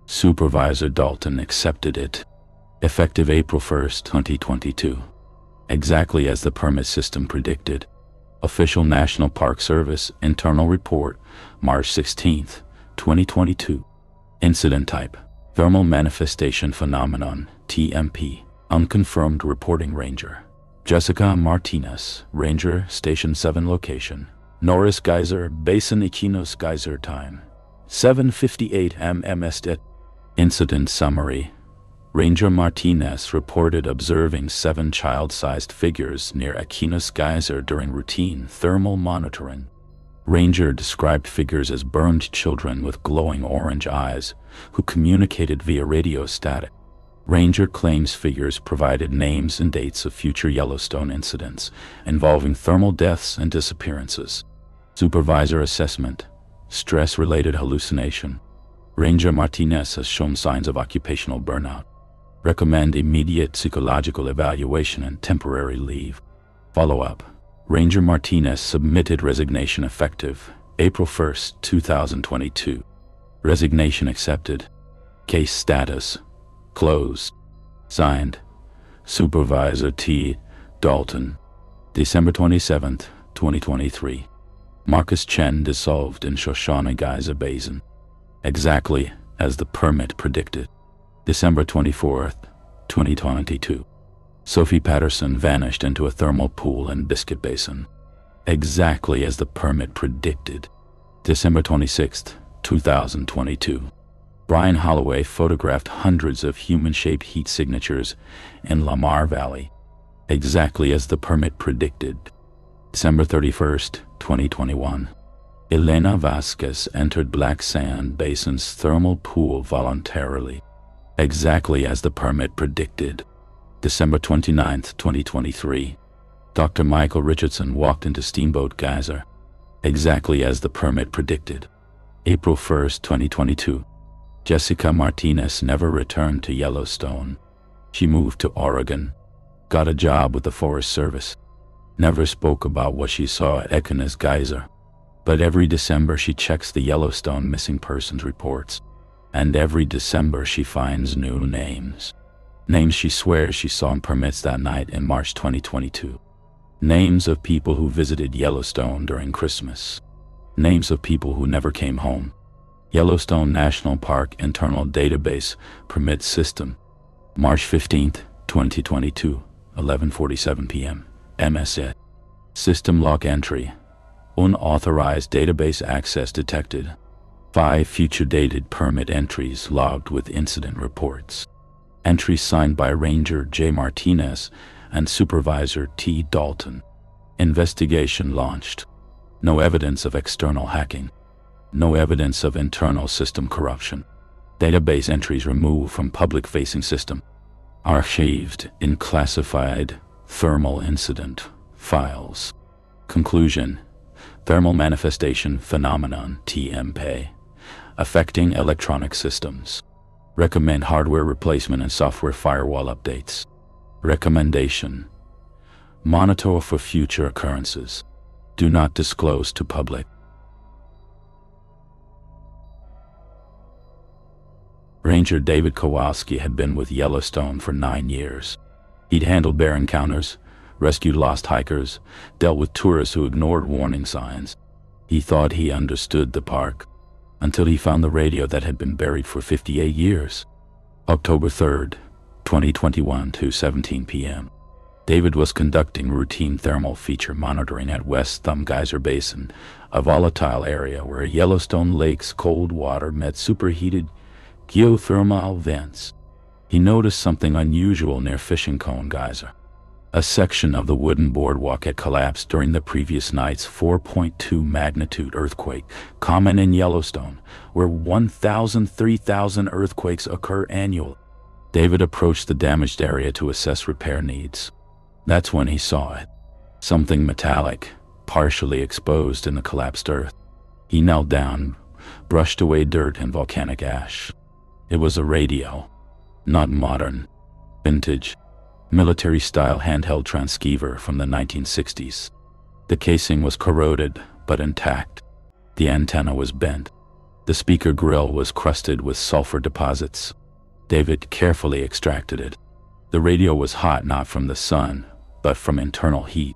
Supervisor Dalton accepted it. Effective April 1st, 2022. Exactly as the permit system predicted. Official National Park Service Internal Report, March 16th, 2022. Incident type: Thermal Manifestation Phenomenon, TMP. Unconfirmed reporting ranger: Jessica Martinez, Ranger, Station 7 location. Norris Geyser Basin, Martinez Geyser time. 7:58 MMST. Incident summary: Ranger Martinez reported observing 7 child-sized figures near Martinez Geyser during routine thermal monitoring. Ranger described figures as burned children with glowing orange eyes who communicated via radio static. Ranger claims figures provided names and dates of future Yellowstone incidents involving thermal deaths and disappearances. Supervisor assessment: stress-related hallucination. Ranger Martinez has shown signs of occupational burnout. Recommend immediate psychological evaluation and temporary leave. Follow-up: Ranger Martinez submitted resignation effective April 1st, 2022. Resignation accepted. Case status: closed. Signed: Supervisor T. Dalton. December 27th, 2023. Marcus Chen dissolved in Shoshana Geyser Basin. Exactly as the permit predicted. December 24th, 2022. Sophie Patterson vanished into a thermal pool in Biscuit Basin. Exactly as the permit predicted. December 26th, 2022. Brian Holloway photographed hundreds of human-shaped heat signatures in Lamar Valley. Exactly as the permit predicted. December 31st, 2021. Elena Vasquez entered Black Sand Basin's thermal pool voluntarily. Exactly as the permit predicted. December 29th, 2023. Dr. Michael Richardson walked into Steamboat Geyser, exactly as the permit predicted. April 1st, 2022. Jessica Martinez never returned to Yellowstone. She moved to Oregon, got a job with the Forest Service, never spoke about what she saw at Ekenes Geyser. But every December she checks the Yellowstone missing persons reports, and every December she finds new names. Names she swears she saw in permits that night in March 2022. Names of people who visited Yellowstone during Christmas. Names of people who never came home. Yellowstone National Park Internal Database Permit System. March 15th, 2022, 11:47 p.m. MSA. System log entry. Unauthorized database access detected. 5 future dated permit entries logged with incident reports. Entries signed by Ranger J. Martinez and Supervisor T. Dalton. Investigation launched. No evidence of external hacking. No evidence of internal system corruption. Database entries removed from public-facing system. Archived in classified thermal incident files. Conclusion. Thermal manifestation phenomenon TMP affecting electronic systems. Recommend hardware replacement and software firewall updates. Recommendation. Monitor for future occurrences. Do not disclose to public. Ranger David Kowalski had been with Yellowstone for 9 years. He'd handled bear encounters, rescued lost hikers, dealt with tourists who ignored warning signs. He thought he understood the park, until he found the radio that had been buried for 58 years. October 3rd, 2021, 2:17 p.m. David was conducting routine thermal feature monitoring at West Thumb Geyser Basin, a volatile area where Yellowstone Lake's cold water met superheated geothermal vents. He noticed something unusual near Fishing Cone Geyser. A section of the wooden boardwalk had collapsed during the previous night's 4.2 magnitude earthquake, common in Yellowstone, where 3,000 earthquakes occur annually. David approached the damaged area to assess repair needs. That's when he saw it. Something metallic, partially exposed in the collapsed earth. He knelt down, brushed away dirt and volcanic ash. It was a radio. Not modern. Vintage. Military-style handheld transceiver from the 1960s. The casing was corroded, but intact. The antenna was bent. The speaker grill was crusted with sulfur deposits. David carefully extracted it. The radio was hot not from the sun, but from internal heat,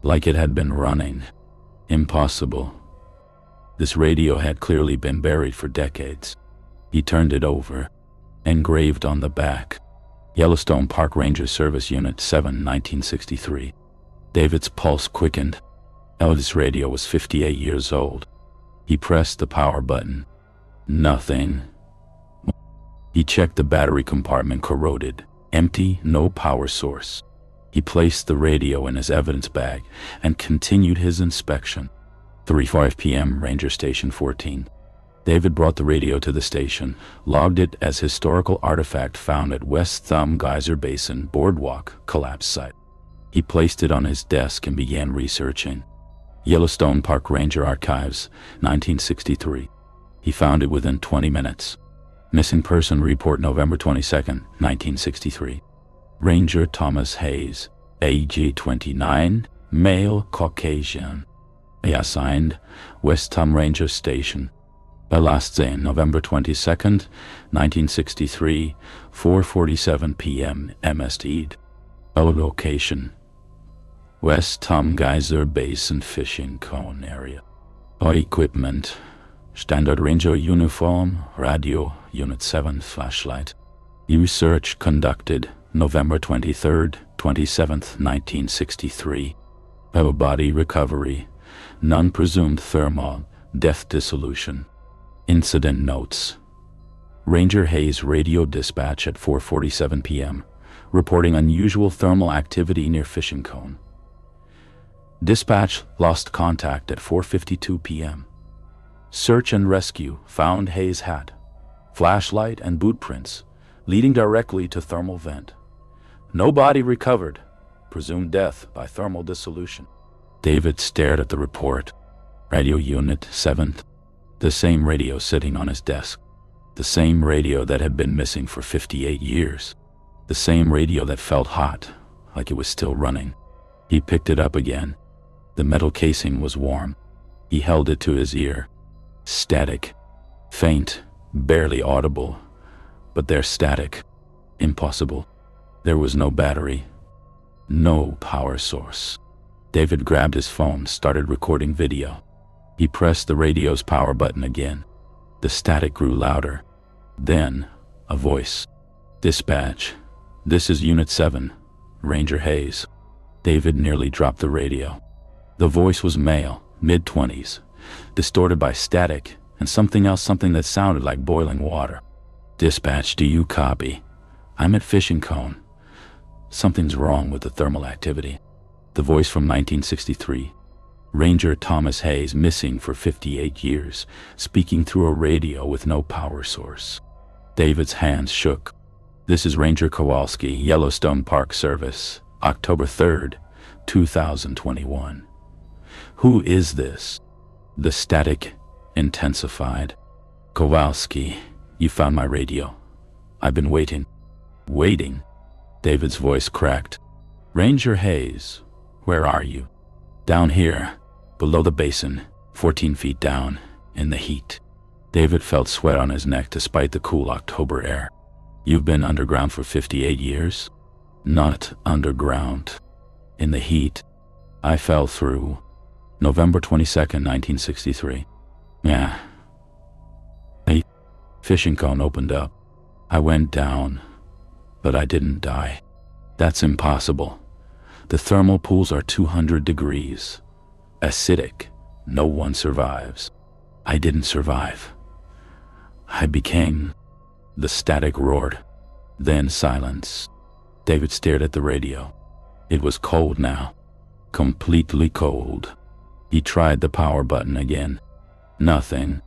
like it had been running. Impossible. This radio had clearly been buried for decades. He turned it over. Engraved on the back, Yellowstone Park Ranger Service Unit 7, 1963. David's pulse quickened. This radio was 58 years old. He pressed the power button. Nothing. He checked the battery compartment, corroded, empty, no power source. He placed the radio in his evidence bag and continued his inspection. 3:05 p.m. Ranger Station 14. David brought the radio to the station, logged it as historical artifact found at West Thumb Geyser Basin boardwalk collapse site. He placed it on his desk and began researching. Yellowstone Park Ranger Archives, 1963. He found it within 20 minutes. Missing person report November 22nd, 1963. Ranger Thomas Hayes, age 29, male, Caucasian. Assigned, West Thumb Ranger Station. Last seen November 22nd, 1963, 4:47 p.m. MST. Location: West Thumb Geyser Basin Fishing Cone area. Equipment: Standard Ranger uniform, radio, Unit 7 flashlight. Research conducted November 23rd, 27th, 1963. Body recovery, none presumed thermal, death dissolution. Incident notes. Ranger Hayes radio dispatch at 4:47 p.m. reporting unusual thermal activity near Fishing Cone. Dispatch lost contact at 4:52 p.m. Search and rescue found Hayes' hat, flashlight and boot prints leading directly to thermal vent. No body recovered. presumed death by thermal dissolution. David stared at the report. Radio Unit 7th. The same radio sitting on his desk. The same radio that had been missing for 58 years. The same radio that felt hot, like it was still running. He picked it up again. The metal casing was warm. He held it to his ear. Static. Faint, barely audible. But they're static. Impossible. There was no battery. No power source. David grabbed his phone, started recording video. He pressed the radio's power button again. The static grew louder. Then, a voice. "Dispatch. This is Unit 7, Ranger Hayes." David nearly dropped the radio. The voice was male, mid-20s, distorted by static and something else, something that sounded like boiling water. "Dispatch, do you copy? I'm at Fishing Cone. Something's wrong with the thermal activity." The voice from 1963. Ranger Thomas Hayes, missing for 58 years, speaking through a radio with no power source. David's hands shook. "This is Ranger Kowalski, Yellowstone Park Service, October 3rd, 2021. Who is this?" The static intensified. "Kowalski, you found my radio. I've been waiting." "Waiting?" David's voice cracked. "Ranger Hayes, where are you?" "Down here, below the basin, 14 feet down, in the heat." David felt sweat on his neck despite the cool October air. "You've been underground for 58 years?" "Not underground. In the heat. I fell through. November 22nd, 1963. Yeah. A fishing cone opened up. I went down, but I didn't die. That's impossible. The thermal pools are 200 degrees. Acidic. No one survives. I didn't survive. I became..." The static roared. Then silence. David stared at the radio. It was cold now. Completely cold. He tried the power button again. Nothing.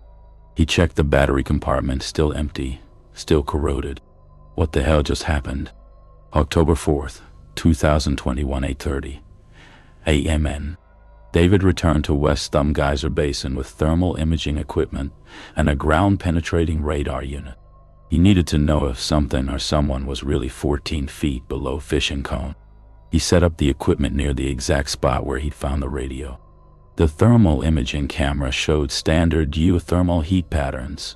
He checked the battery compartment, still empty, still corroded. What the hell just happened? October 4th, 2021, 8:30 a.m. David returned to West Thumb Geyser Basin with thermal imaging equipment and a ground-penetrating radar unit. He needed to know if something or someone was really 14 feet below Fishing Cone. He set up the equipment near the exact spot where he'd found the radio. The thermal imaging camera showed standard geothermal heat patterns,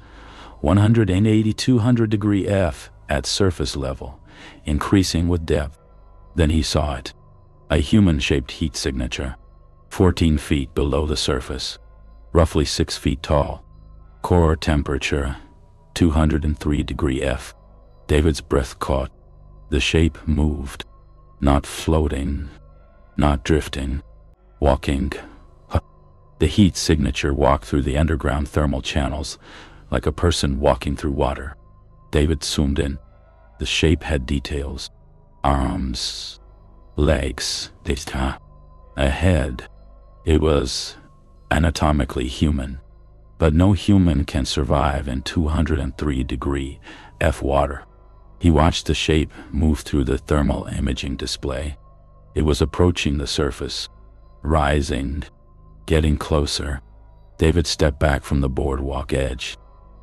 180 200 degree F at surface level, increasing with depth. Then he saw it. A human-shaped heat signature, 14 feet below the surface, roughly 6 feet tall. Core temperature, 203 degree F. David's breath caught. The shape moved. Not floating, not drifting, walking. The heat signature walked through the underground thermal channels like a person walking through water. David zoomed in. The shape had details. Arms, legs, a head. It was anatomically human, but no human can survive in 203 degree F water. He watched the shape move through the thermal imaging display. It was approaching the surface, rising, getting closer. David stepped back from the boardwalk edge.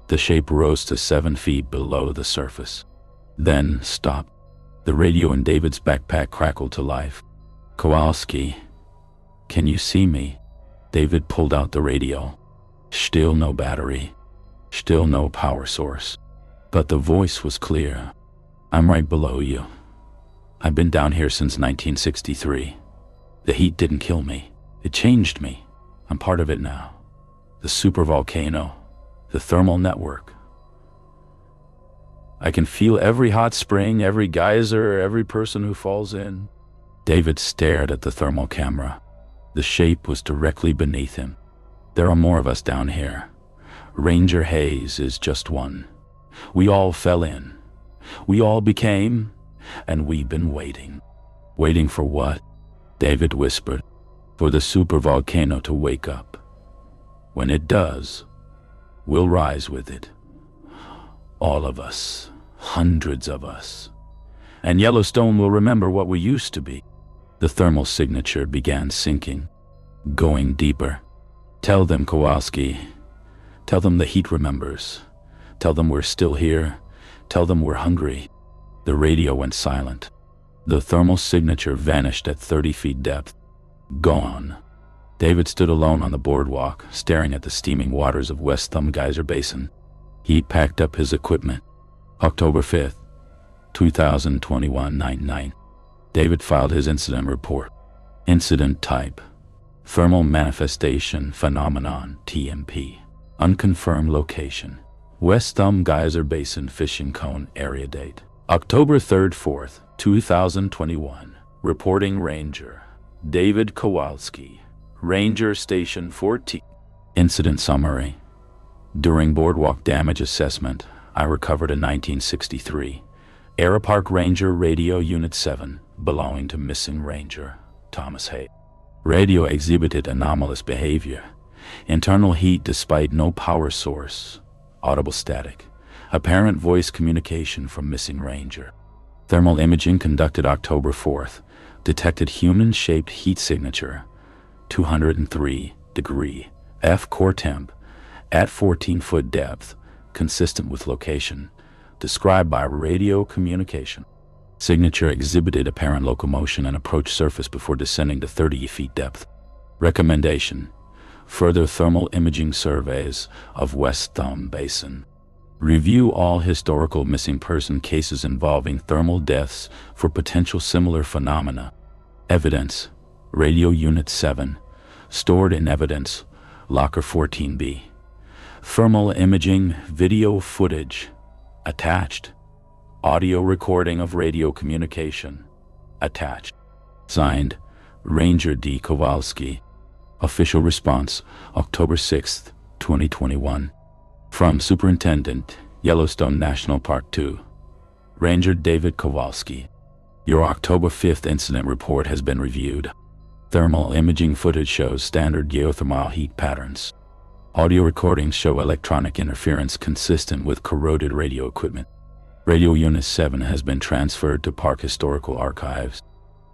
The shape rose to 7 feet below the surface, then stopped. The radio in David's backpack crackled to life. "Kowalski, can you see me?" David pulled out the radio. Still no battery. Still no power source. But the voice was clear. "I'm right below you. I've been down here since 1963. The heat didn't kill me. It changed me. I'm part of it now. The supervolcano, the thermal network. I can feel every hot spring, every geyser, every person who falls in." David stared at the thermal camera. The shape was directly beneath him. "There are more of us down here. Ranger Hayes is just one. We all fell in. We all became, and we've been waiting." "Waiting for what?" David whispered. "For the supervolcano to wake up. When it does, we'll rise with it. All of us, hundreds of us. And Yellowstone will remember what we used to be. The thermal signature began sinking, going deeper. Tell them, Kowalski. Tell them the heat remembers. Tell them we're still here. Tell them we're hungry. The radio went silent. The thermal signature vanished at 30 feet depth. Gone. David stood alone on the boardwalk, staring at the steaming waters of West Thumb Geyser Basin. He packed up his equipment. October 5th, 2021, 9/9. David filed his incident report. Incident type: Thermal Manifestation Phenomenon, TMP. Unconfirmed location: West Thumb Geyser Basin Fishing Cone. Area date: October 3rd, 4th, 2021. Reporting Ranger David Kowalski, Ranger Station 14. Incident summary: During boardwalk damage assessment, I recovered a 1963 Aeropark Ranger Radio Unit 7 belonging to missing Ranger Thomas Hayes. Radio exhibited anomalous behavior: internal heat despite no power source, audible static, apparent voice communication from missing Ranger. Thermal imaging conducted October 4th detected human-shaped heat signature, 203 degree F core temp at 14-foot depth, consistent with location described by radio communication. Signature exhibited apparent locomotion and approached surface before descending to 30 feet depth. Recommendation: further thermal imaging surveys of West Thumb Basin. Review all historical missing person cases involving thermal deaths for potential similar phenomena. Evidence: Radio Unit 7, stored in evidence, Locker 14B. Thermal imaging video footage attached. Audio recording of radio communication attached. Signed, Ranger D. Kowalski. Official response: October 6th, 2021. From Superintendent, Yellowstone National Park 2. Ranger David Kowalski. Your October 5th incident report has been reviewed. Thermal imaging footage shows standard geothermal heat patterns. Audio recordings show electronic interference consistent with corroded radio equipment. Radio Unit 7 has been transferred to Park Historical Archives.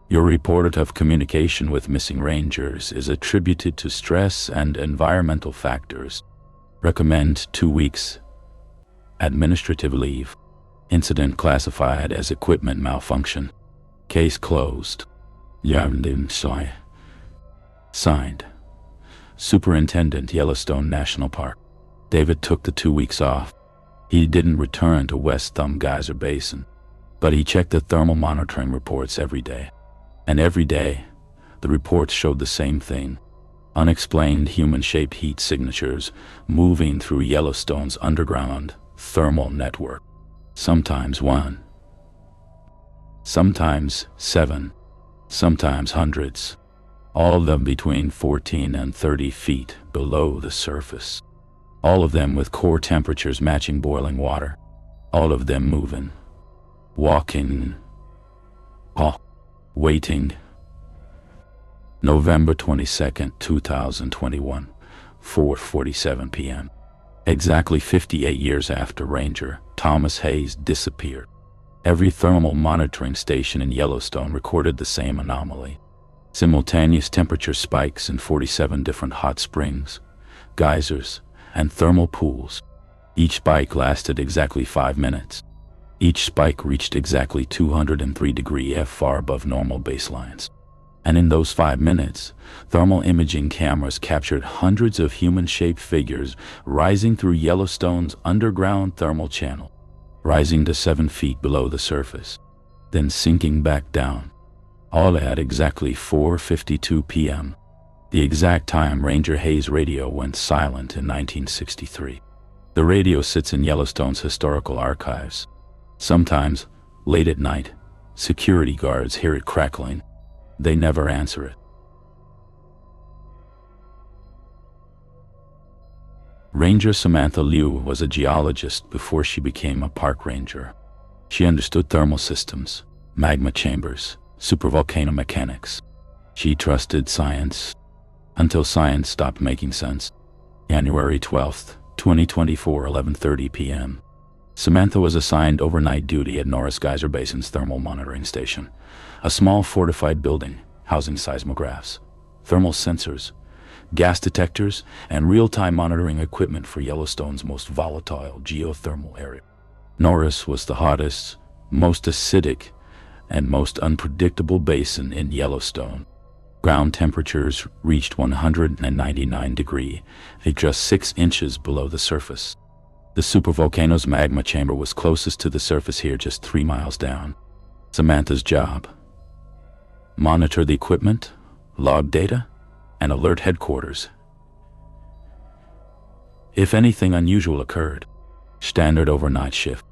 Your report of communication with missing rangers is attributed to stress and environmental factors. Recommend 2 weeks administrative leave. Incident classified as equipment malfunction. Case closed. Signed, Superintendent, Yellowstone National Park. David took the 2 weeks off. He didn't return to West Thumb Geyser Basin, but he checked the thermal monitoring reports every day. And every day, the reports showed the same thing: unexplained human-shaped heat signatures moving through Yellowstone's underground thermal network. Sometimes 1, sometimes 7, sometimes hundreds, all of them between 14 and 30 feet below the surface. All of them with core temperatures matching boiling water. All of them moving, walking, waiting. November 22nd, 2021, 4:47 p.m. Exactly 58 years after Ranger Thomas Hayes disappeared. Every thermal monitoring station in Yellowstone recorded the same anomaly: simultaneous temperature spikes in 47 different hot springs, geysers, and thermal pools. Each spike lasted exactly 5 minutes. Each spike reached exactly 203 degree F far above normal baselines. And in those 5 minutes, thermal imaging cameras captured hundreds of human-shaped figures rising through Yellowstone's underground thermal channel, rising to 7 feet below the surface, then sinking back down, all at exactly 4:52 p.m., the exact time Ranger Hayes' radio went silent in 1963. The radio sits in Yellowstone's historical archives. Sometimes, late at night, security guards hear it crackling. They never answer it. Ranger Samantha Liu was a geologist before she became a park ranger. She understood thermal systems, magma chambers, supervolcano mechanics. She trusted science until science stopped making sense. January 12th, 2024, 11:30 p.m. Samantha was assigned overnight duty at Norris Geyser Basin's thermal monitoring station, a small fortified building housing seismographs, thermal sensors, gas detectors, and real-time monitoring equipment for Yellowstone's most volatile geothermal area. Norris was the hottest, most acidic, and most unpredictable basin in Yellowstone. Ground temperatures reached 199 degrees, just 6 inches below the surface. The supervolcano's magma chamber was closest to the surface here, just 3 miles down. Samantha's job: monitor the equipment, log data, and alert headquarters if anything unusual occurred. Standard overnight shift.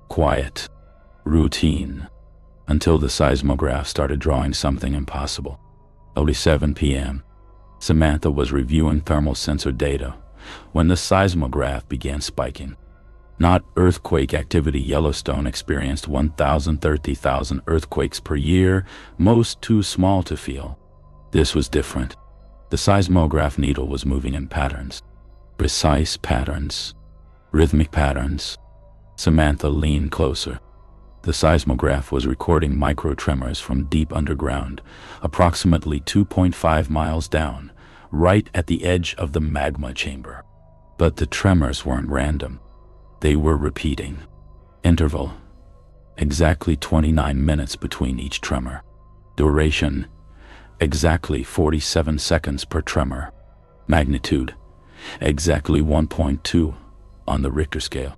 Quiet. Routine. Until the seismograph started drawing something impossible. Only 7 p.m. Samantha was reviewing thermal sensor data when the seismograph began spiking. Not earthquake activity. Yellowstone experienced 30,000 earthquakes per year, most too small to feel. This was different. The seismograph needle was moving in patterns. Precise patterns. Rhythmic patterns. Samantha leaned closer. The seismograph was recording micro-tremors from deep underground, approximately 2.5 miles down, right at the edge of the magma chamber. But the tremors weren't random. They were repeating. Interval: exactly 29 minutes between each tremor. Duration: exactly 47 seconds per tremor. Magnitude: exactly 1.2 on the Richter scale.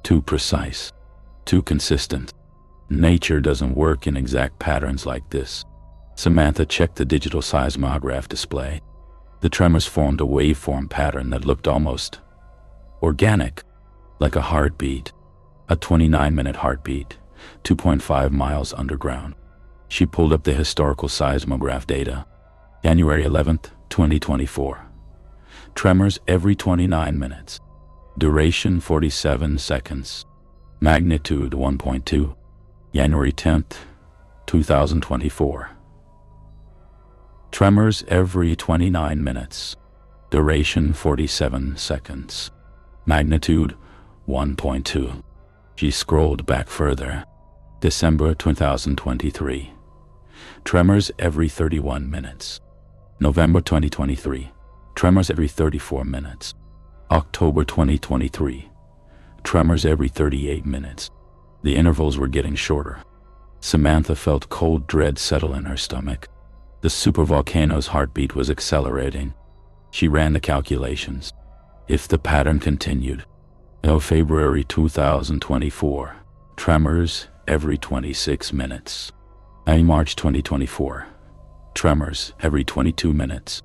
Too precise. Too consistent. Nature doesn't work in exact patterns like this. Samantha checked the digital seismograph display. The tremors formed a waveform pattern that looked almost organic, like a heartbeat. A 29-minute heartbeat, 2.5 miles underground. She pulled up the historical seismograph data. January 11th, 2024. Tremors every 29 minutes. Duration 47 seconds. Magnitude 1.2. January 10th, 2024. Tremors every 29 minutes. Duration 47 seconds. Magnitude 1.2. She scrolled back further. December 2023. Tremors every 31 minutes. November 2023. Tremors every 34 minutes. October 2023. Tremors every 38 minutes. The intervals were getting shorter. Samantha felt cold dread settle in her stomach. The supervolcano's heartbeat was accelerating. She ran the calculations. If the pattern continued, February 2024, tremors every 26 minutes. March 2024, tremors every 22 minutes.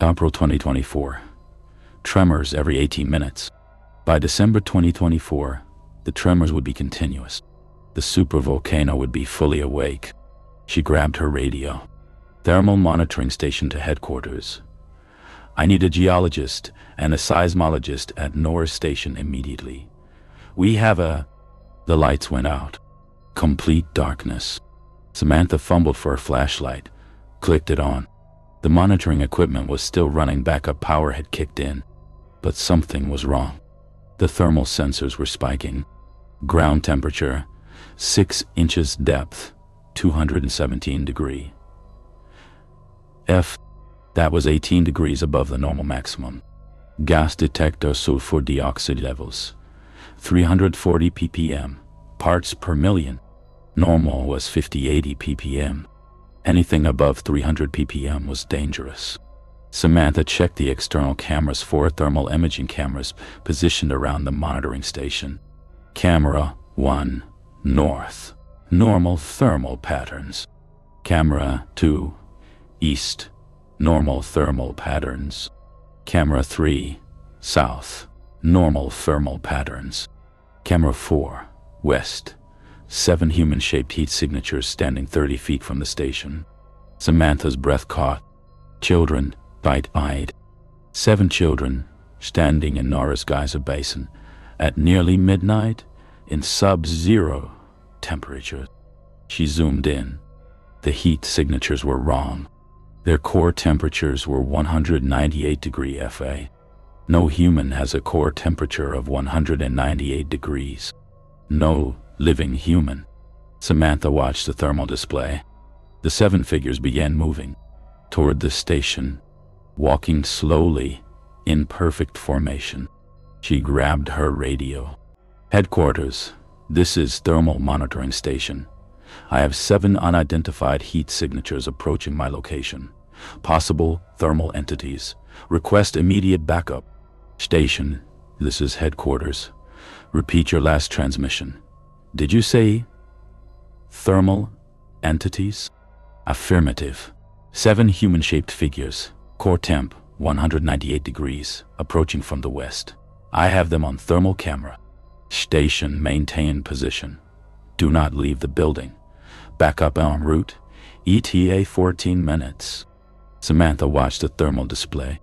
April 2024, tremors every 18 minutes. By December 2024, the tremors would be continuous. The supervolcano would be fully awake. She grabbed her radio. Thermal monitoring station to headquarters. I need a geologist and a seismologist at Norris Station immediately. We have a... The lights went out. Complete darkness. Samantha fumbled for a flashlight, clicked it on. The monitoring equipment was still running. Backup power had kicked in, but something was wrong. The thermal sensors were spiking. Ground temperature, 6 inches depth, 217 degrees. That was 18 degrees above the normal maximum. Gas detector sulfur dioxide levels, 340 ppm, parts per million. Normal was 50-80 ppm. Anything above 300 ppm was dangerous. Samantha checked the external cameras. 4 thermal imaging cameras positioned around the monitoring station. Camera 1, north, normal thermal patterns. Camera 2, east, normal thermal patterns. Camera 3, south, normal thermal patterns. Camera 4, west, 7 human-shaped heat signatures standing 30 feet from the station. Samantha's breath caught. Children, bright-eyed. 7 children standing in Norris Geyser Basin at nearly midnight in sub-zero temperature. She zoomed in. The heat signatures were wrong. Their core temperatures were 198 degrees Fa. No human has a core temperature of 198 degrees. No living human. Samantha watched the thermal display. The 7 figures began moving toward the station, walking slowly in perfect formation. She grabbed her radio. "Headquarters, this is thermal monitoring station. I have 7 unidentified heat signatures approaching my location. Possible thermal entities. Request immediate backup." "Station, this is headquarters. Repeat your last transmission. Did you say thermal entities?" "Affirmative. 7 human-shaped figures. Core temp, 198 degrees, approaching from the west. I have them on thermal camera." "Station, maintain position. Do not leave the building. Backup en route. ETA 14 minutes. Samantha watched the thermal display.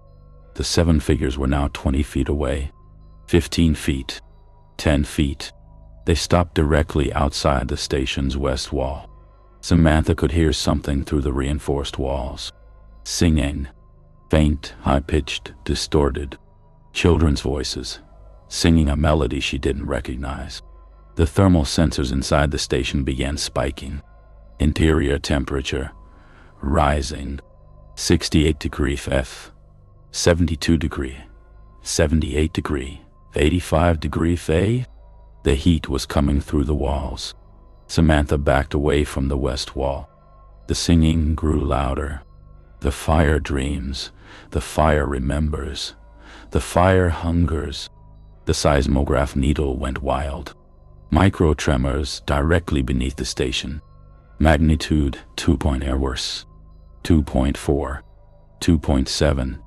The 7 figures were now 20 feet away. 15 feet. 10 feet. They stopped directly outside the station's west wall. Samantha could hear something through the reinforced walls. Singing. Faint, high-pitched, distorted. Children's voices, singing a melody she didn't recognize. The thermal sensors inside the station began spiking. Interior temperature rising. 68 degree F, 72 degree, 78 degree, 85 degree F. The heat was coming through the walls. Samantha backed away from the west wall. The singing grew louder. The fire dreams, the fire remembers, the fire hungers. The seismograph needle went wild. Micro tremors directly beneath the station. Magnitude 2.0 worse. 2.4, 2.7.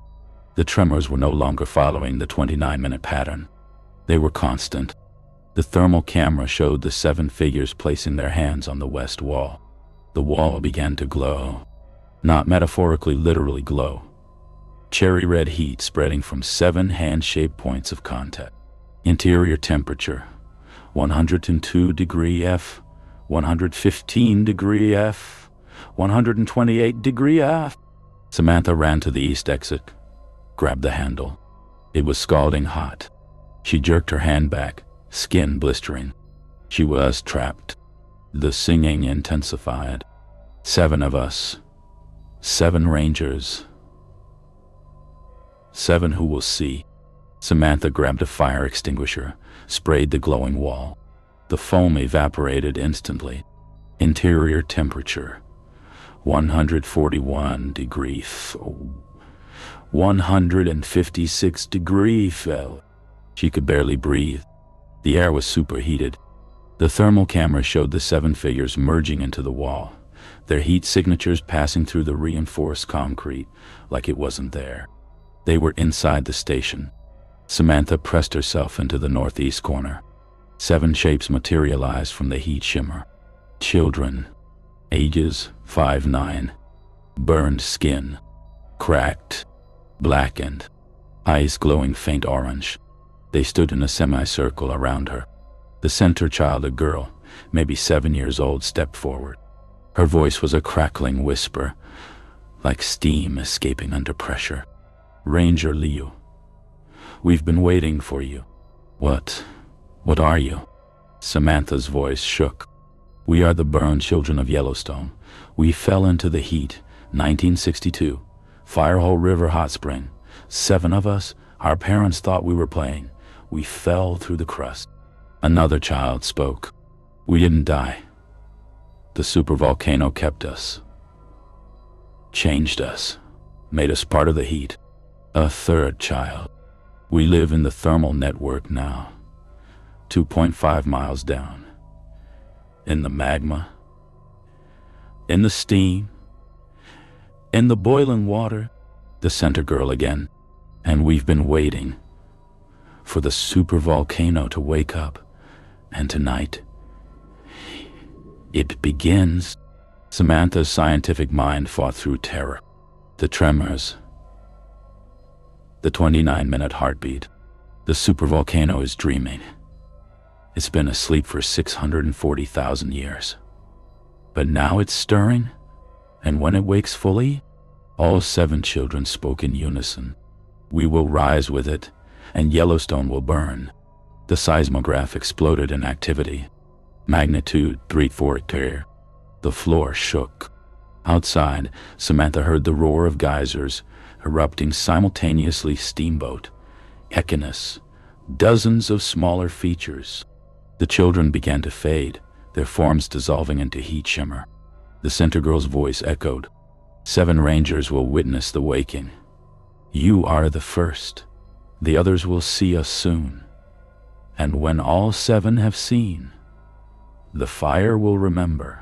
The tremors were no longer following the 29-minute pattern. They were constant. The thermal camera showed the 7 figures placing their hands on the west wall. The wall began to glow. Not metaphorically, literally glow. Cherry red heat spreading from 7 hand-shaped points of contact. Interior temperature 102 degree F, 115 degree F, 128 degree F. Samantha ran to the east exit, grabbed the handle. It was scalding hot. She jerked her hand back, skin blistering. She was trapped. The singing intensified. 7 of us. 7 rangers. 7 who will see. Samantha grabbed a fire extinguisher, sprayed the glowing wall. The foam evaporated instantly. Interior temperature 141 degree, 156 degree fell. She could barely breathe. The air was superheated. The thermal camera showed the 7 figures merging into the wall, their heat signatures passing through the reinforced concrete like it wasn't there. They were inside the station. Samantha pressed herself into the northeast corner. 7 shapes materialized from the heat shimmer. Children, ages 5-9, burned skin, cracked, blackened, eyes glowing faint orange. They stood in a semicircle around her. The center child, a girl, maybe 7 years old, stepped forward. Her voice was a crackling whisper, like steam escaping under pressure. "Ranger Leo, we've been waiting for you." What are you?" Samantha's voice shook. "We are the burned children of Yellowstone. We fell into the heat, 1962, Firehole River Hot Spring. 7 of us, our parents thought we were playing. We fell through the crust." Another child spoke. "We didn't die. The supervolcano kept us, changed us, made us part of the heat." A third child. "We live in the thermal network now, 2.5 miles down. In the magma, in the steam, in the boiling water." The center girl again. "And we've been waiting for the supervolcano to wake up. And tonight, it begins." Samantha's scientific mind fought through terror. The tremors. The 29-minute heartbeat. The supervolcano is dreaming. It's been asleep for 640,000 years. But now it's stirring, and when it wakes fully, all 7 children spoke in unison. "We will rise with it, and Yellowstone will burn." The seismograph exploded in activity. Magnitude 3.4. The floor shook. Outside, Samantha heard the roar of geysers, erupting simultaneously. Steamboat, echinus, dozens of smaller features. The children began to fade, their forms dissolving into heat shimmer. The center girl's voice echoed. 7 rangers will witness the waking. You are the first. The others will see us soon. And when all 7 have seen, the fire will remember,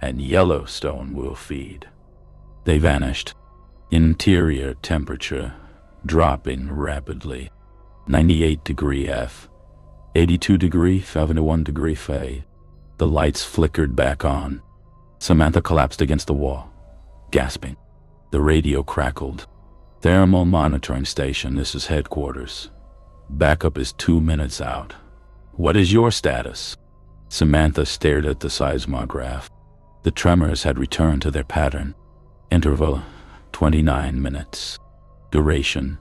and Yellowstone will feed. They vanished. Interior temperature dropping rapidly. 98 degree F, 82 degree, 71 degree F. The lights flickered back on. Samantha collapsed against the wall, gasping. The radio crackled. Thermal monitoring station, this is headquarters. Backup is 2 minutes out. What is your status? Samantha stared at the seismograph. The tremors had returned to their pattern. Interval, 29 minutes. Duration,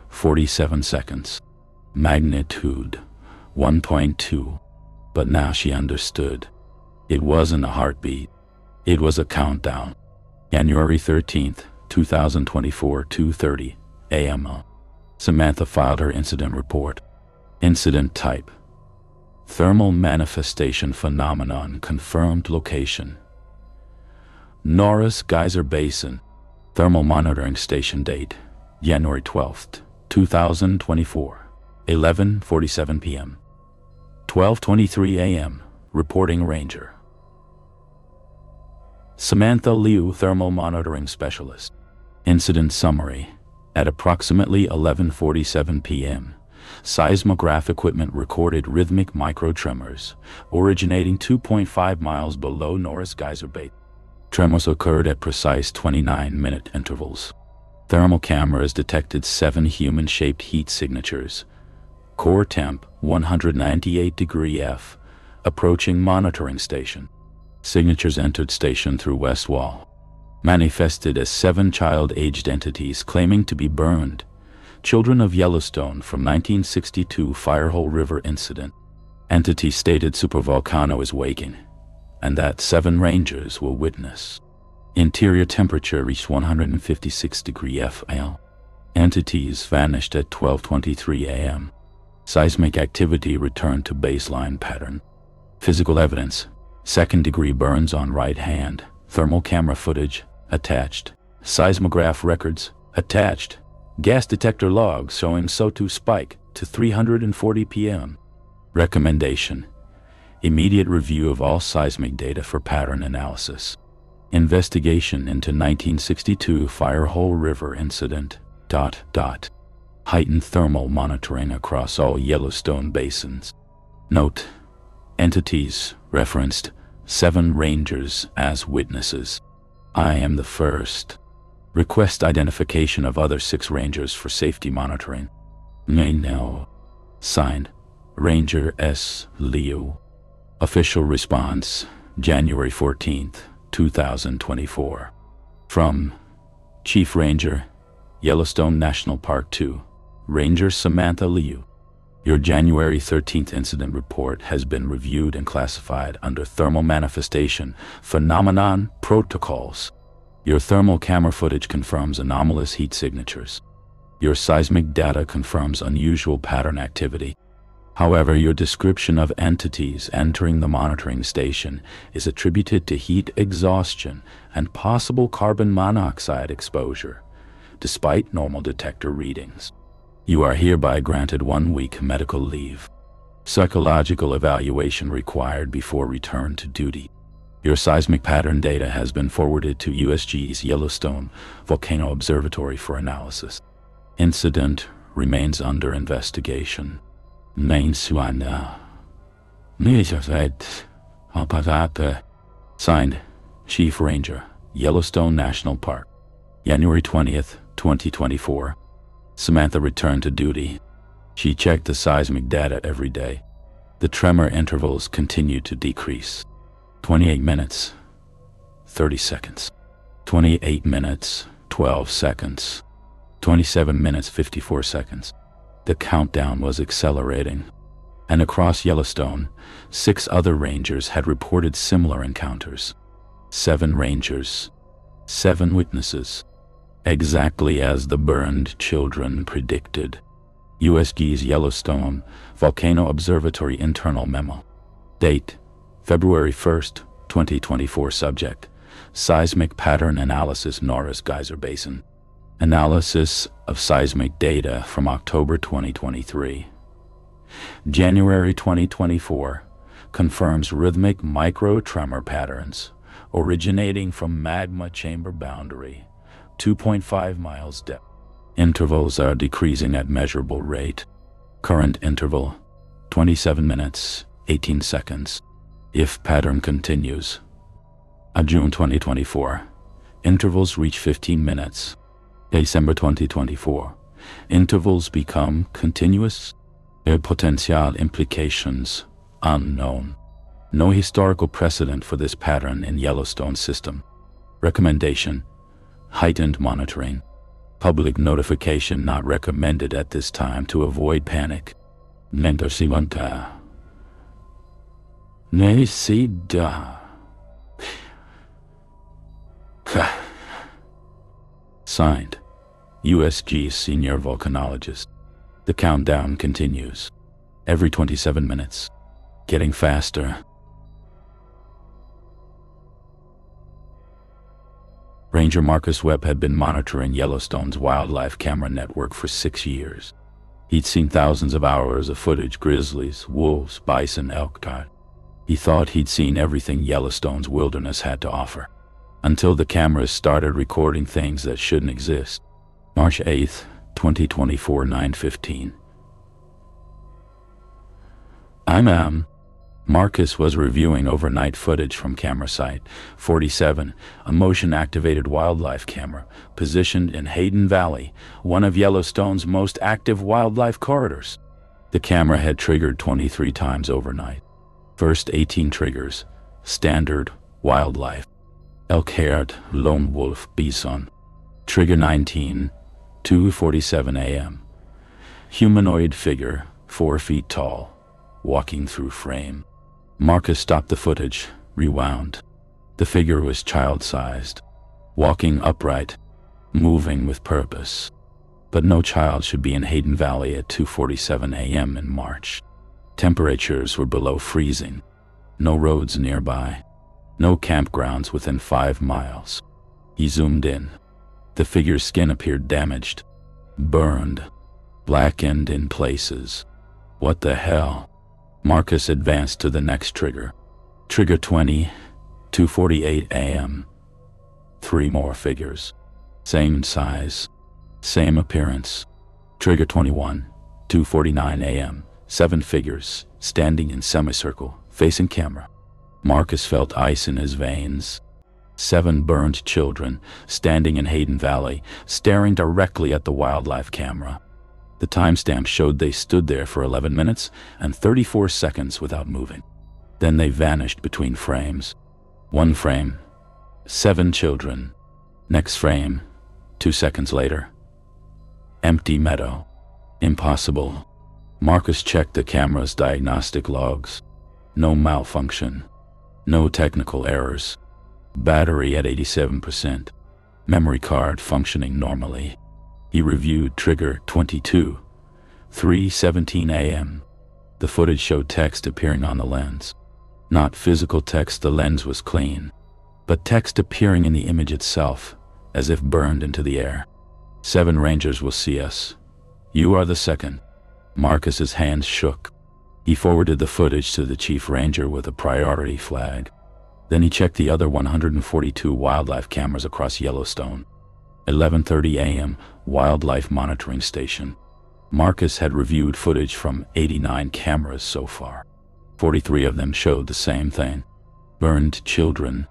47 seconds. Magnitude, 1.2. But now she understood. It wasn't a heartbeat. It was a countdown. January 13th, 2024, 2:30 a.m. Samantha filed her incident report. Incident type: thermal manifestation phenomenon. Confirmed location: Norris Geyser Basin. Thermal monitoring station date: January 12th, 2024, 11:47 p.m. 12:23 a.m. Reporting Ranger Samantha Liu, Thermal Monitoring Specialist. Incident summary: at approximately 11:47 p.m., seismograph equipment recorded rhythmic microtremors originating 2.5 miles below Norris Geyser Basin. Tremors occurred at precise 29-minute intervals. Thermal cameras detected 7 human-shaped heat signatures. Core temp, 198 degree F, approaching monitoring station. Signatures entered station through west wall. Manifested as 7 child-aged entities claiming to be burned. Children of Yellowstone from 1962 Firehole River incident. Entity stated Supervolcano is waking, and that 7 rangers will witness. Interior temperature reached 156 degree F. Entities vanished at 12:23 a.m. Seismic activity returned to baseline pattern. Physical evidence: 2nd-degree burns on right hand. Thermal camera footage attached. Seismograph records attached. Gas detector logs showing SO2 spike to 340 p.m. Recommendation: immediate review of all seismic data for pattern analysis. Investigation into 1962 Firehole River incident. Heightened thermal monitoring across all Yellowstone basins. Note: entities referenced 7 rangers as witnesses. I am the first. Request identification of other 6 rangers for safety monitoring. May now. Signed, Ranger S. Liu. Official response, January 14th, 2024. From Chief Ranger, Yellowstone National Park 2, Ranger Samantha Liu. Your January 13th incident report has been reviewed and classified under Thermal Manifestation Phenomenon Protocols. Your thermal camera footage confirms anomalous heat signatures. Your seismic data confirms unusual pattern activity. However, your description of entities entering the monitoring station is attributed to heat exhaustion and possible carbon monoxide exposure, despite normal detector readings. You are hereby granted 1-week medical leave. Psychological evaluation required before return to duty. Your seismic pattern data has been forwarded to USG's Yellowstone Volcano Observatory for analysis. Incident remains under investigation. Signed, Chief Ranger, Yellowstone National Park. January 20th, 2024. Samantha returned to duty. She checked the seismic data every day. The tremor intervals continued to decrease. 28 minutes, 30 seconds. 28 minutes, 12 seconds. 27 minutes, 54 seconds. The countdown was accelerating. And across Yellowstone, 6 other rangers had reported similar encounters. 7 rangers, 7 witnesses. Exactly as the burned children predicted. USG's Yellowstone Volcano Observatory Internal Memo. Date: February 1st, 2024. Subject: Seismic Pattern Analysis, Norris Geyser Basin. Analysis of seismic data from October 2023. January 2024 confirms rhythmic micro-tremor patterns originating from magma chamber boundary, 2.5 miles depth. Intervals are decreasing at measurable rate. Current interval: 27 minutes, 18 seconds. If pattern continues. June 2024. Intervals reach 15 minutes. December 2024. Intervals become continuous. Their potential implications unknown. No historical precedent for this pattern in Yellowstone system. Recommendation: heightened monitoring. Public notification not recommended at this time to avoid panic. Mentorsivanka. Nesida. Signed, USG Senior Volcanologist. The countdown continues. Every 27 minutes. Getting faster. Ranger Marcus Webb had been monitoring Yellowstone's wildlife camera network for 6 years. He'd seen thousands of hours of footage: grizzlies, wolves, bison, elk, deer. He thought he'd seen everything Yellowstone's wilderness had to offer. Until the cameras started recording things that shouldn't exist. March 8th, 2024, 9:15. Marcus was reviewing overnight footage from camera site 47, a motion-activated wildlife camera positioned in Hayden Valley, one of Yellowstone's most active wildlife corridors. The camera had triggered 23 times overnight. First 18 triggers: standard, wildlife, elk, hare, lone wolf, bison. Trigger 19, 2:47 a.m. Humanoid figure, 4 feet tall, walking through frame. Marcus stopped the footage, rewound. The figure was child-sized, walking upright, moving with purpose. But no child should be in Hayden Valley at 2:47 a.m. in March. Temperatures were below freezing. No roads nearby. No campgrounds within 5 miles. He zoomed in. The figure's skin appeared damaged, burned, blackened in places. What the hell? Marcus advanced to the next trigger. Trigger 20, 2:48 a.m. 3 more figures. Same size, same appearance. Trigger 21, 2:49 a.m. 7 figures, standing in semicircle, facing camera. Marcus felt ice in his veins. 7 burned children, standing in Hayden Valley, staring directly at the wildlife camera. The timestamp showed they stood there for 11 minutes and 34 seconds without moving. Then they vanished between frames. One frame, 7 children. Next frame, 2 seconds later. Empty meadow. Impossible. Marcus checked the camera's diagnostic logs. No malfunction. No technical errors. Battery at 87%. Memory card functioning normally. He reviewed trigger 22, 3:17 a.m. The footage showed text appearing on the lens. Not physical text, the lens was clean, but text appearing in the image itself, as if burned into the air. 7 rangers will see us. You are the second. Marcus's hands shook. He forwarded the footage to the chief ranger with a priority flag. Then he checked the other 142 wildlife cameras across Yellowstone. 11:30 a.m. Wildlife monitoring station. Marcus had reviewed footage from 89 cameras so far. 43 of them showed the same thing. Burned children.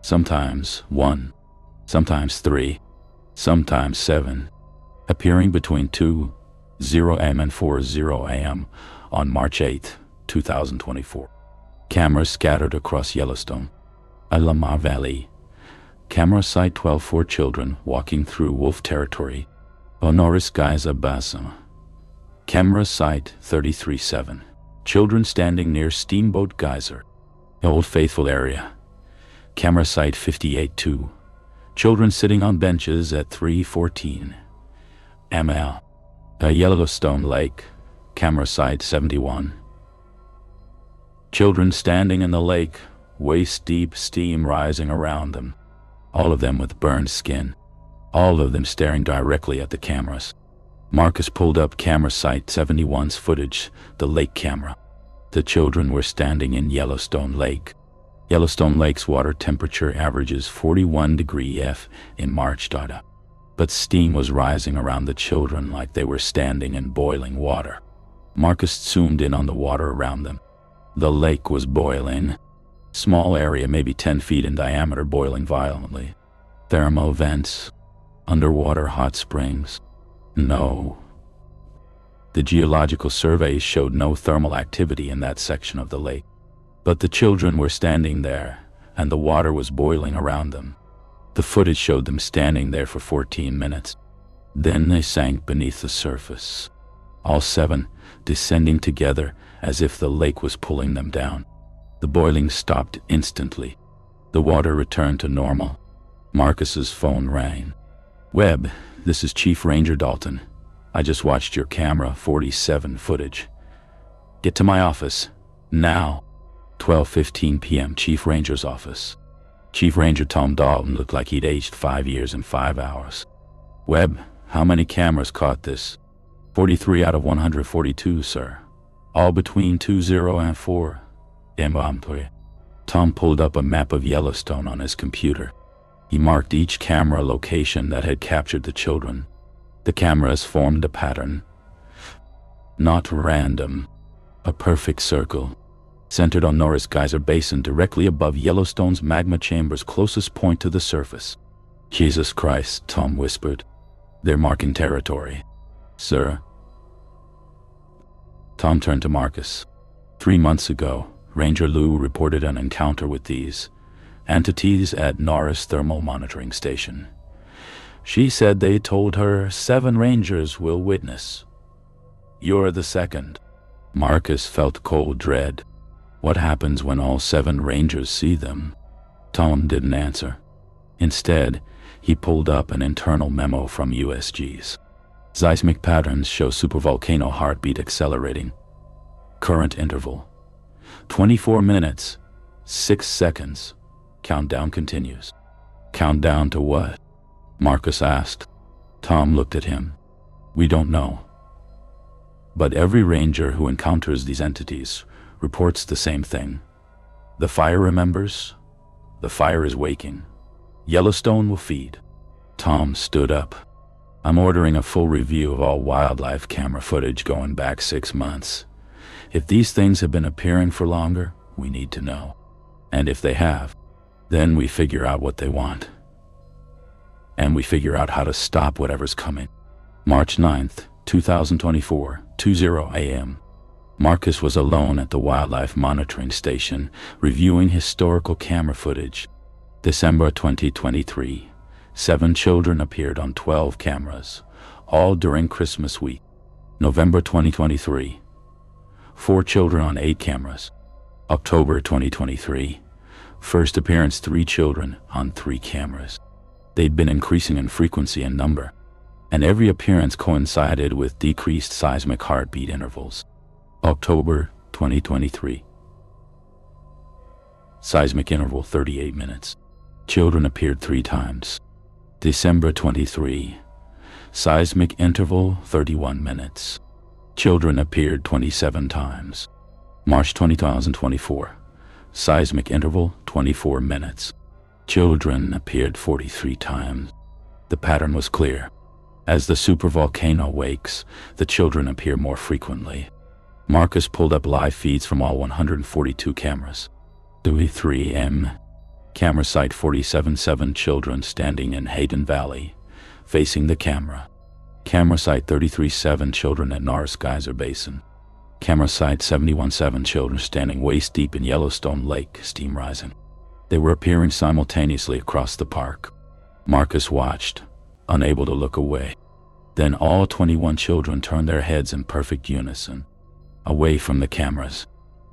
Sometimes 1, sometimes 3, sometimes 7. Appearing between 2:0 a.m. and 4:0 a.m. on March 8, 2024. Cameras scattered across Yellowstone. Alama Valley. Camera site 12, 4 children walking through wolf territory. Norris Geyser Basin. Camera site 33-7. Children standing near Steamboat Geyser. Old Faithful area. Camera site 58-2. Children sitting on benches at 3:14 ml. Yellowstone Lake, camera site 71. Children standing in the lake, waist-deep steam rising around them. All of them with burned skin. All of them staring directly at the cameras. Marcus pulled up camera site 71's footage, the lake camera. The children were standing in Yellowstone Lake. Yellowstone Lake's water temperature averages 41 degrees F in March data. But steam was rising around the children like they were standing in boiling water. Marcus zoomed in on the water around them. The lake was boiling. Small area, maybe 10 feet in diameter, boiling violently. Thermal vents. Underwater hot springs. No. The geological surveys showed no thermal activity in that section of the lake. But the children were standing there, and the water was boiling around them. The footage showed them standing there for 14 minutes. Then they sank beneath the surface. All 7, descending together as if the lake was pulling them down. The boiling stopped instantly. The water returned to normal. Marcus's phone rang. "Webb, this is Chief Ranger Dalton. I just watched your camera 47 footage. Get to my office. Now." 12:15 p.m. Chief Ranger's office. Chief Ranger Tom Dalton looked like he'd aged 5 years and 5 hours. "Webb, how many cameras caught this?" 43 out of 142, sir. All between 20 and 4. Tom pulled up a map of Yellowstone on his computer. He marked each camera location that had captured the children. The cameras formed a pattern. Not random. A perfect circle. Centered on Norris Geyser Basin directly above Yellowstone's magma chamber's closest point to the surface. "Jesus Christ," Tom whispered. "They're marking territory." "Sir?" Tom turned to Marcus. 3 months ago, Ranger Lou reported an encounter with these entities at Norris Thermal Monitoring Station. She said they told her 7 rangers will witness. You're the second. Marcus felt cold dread. What happens when all 7 rangers see them? Tom didn't answer. Instead, he pulled up an internal memo from USG's. Seismic patterns show supervolcano heartbeat accelerating. Current interval: 24 minutes, 6 seconds. Countdown continues. Countdown to what? Marcus asked. Tom looked at him. We don't know. But every ranger who encounters these entities reports the same thing. The fire remembers. The fire is waking. Yellowstone will feed. Tom stood up. I'm ordering a full review of all wildlife camera footage going back 6 months. If these things have been appearing for longer, we need to know. And if they have, then we figure out what they want. And we figure out how to stop whatever's coming. March 9th, 2024, 2:00 a.m. Marcus was alone at the Wildlife Monitoring Station, reviewing historical camera footage. December 2023, 7 children appeared on 12 cameras, all during Christmas week. November 2023, 4 children on 8 cameras. October 2023, first appearance 3 children on 3 cameras. They'd been increasing in frequency and number, and every appearance coincided with decreased seismic heartbeat intervals. October 2023. Seismic interval 38 minutes. Children appeared 3 times. December 23. Seismic interval 31 minutes. Children appeared 27 times. March 2024. Seismic interval 24 minutes. Children appeared 43 times. The pattern was clear. As the supervolcano wakes, the children appear more frequently. Marcus pulled up live feeds from all 142 cameras. 3M. Camera site 47, 7 children standing in Hayden Valley, facing the camera. Camera site 33, 7 children at Norris Geyser Basin. Camera site 71, 7 children standing waist deep in Yellowstone Lake, steam rising. They were appearing simultaneously across the park. Marcus watched, unable to look away. Then all 21 children turned their heads in perfect unison, away from the cameras,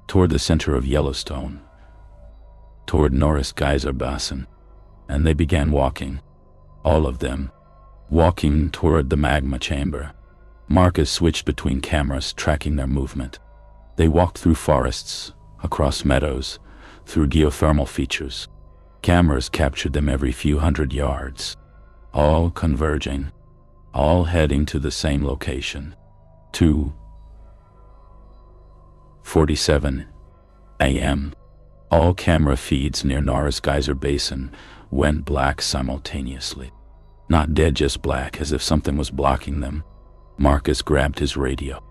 toward the center of Yellowstone, toward Norris Geyser Basin, and they began walking, all of them, walking toward the magma chamber. Marcus switched between cameras, tracking their movement. They walked through forests, across meadows, through geothermal features. Cameras captured them every few hundred yards, all converging, all heading to the same location. 2:47 a.m. All camera feeds near Norris Geyser Basin went black simultaneously. Not dead, just black, as if something was blocking them. Marcus grabbed his radio.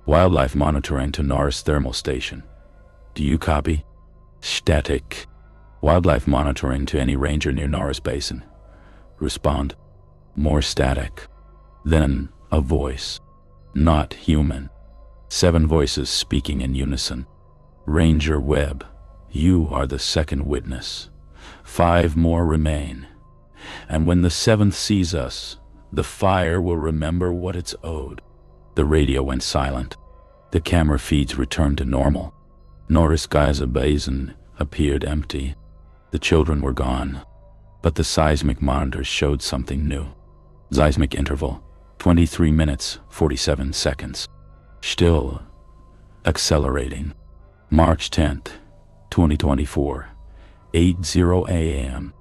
Wildlife monitoring to Norris Thermal Station. Do you copy? Static. Wildlife monitoring to any ranger near Norris Basin. Respond. More static. Then a voice. Not human. 7 voices speaking in unison. Ranger Webb, you are the second witness. 5 more remain. And when the 7th sees us, the fire will remember what it's owed. The radio went silent. The camera feeds returned to normal. Norris Geyser Basin appeared empty. The children were gone. But the seismic monitors showed something new. Seismic interval, 23 minutes, 47 seconds. Still accelerating. March 10th, 2024, 8:00 a.m.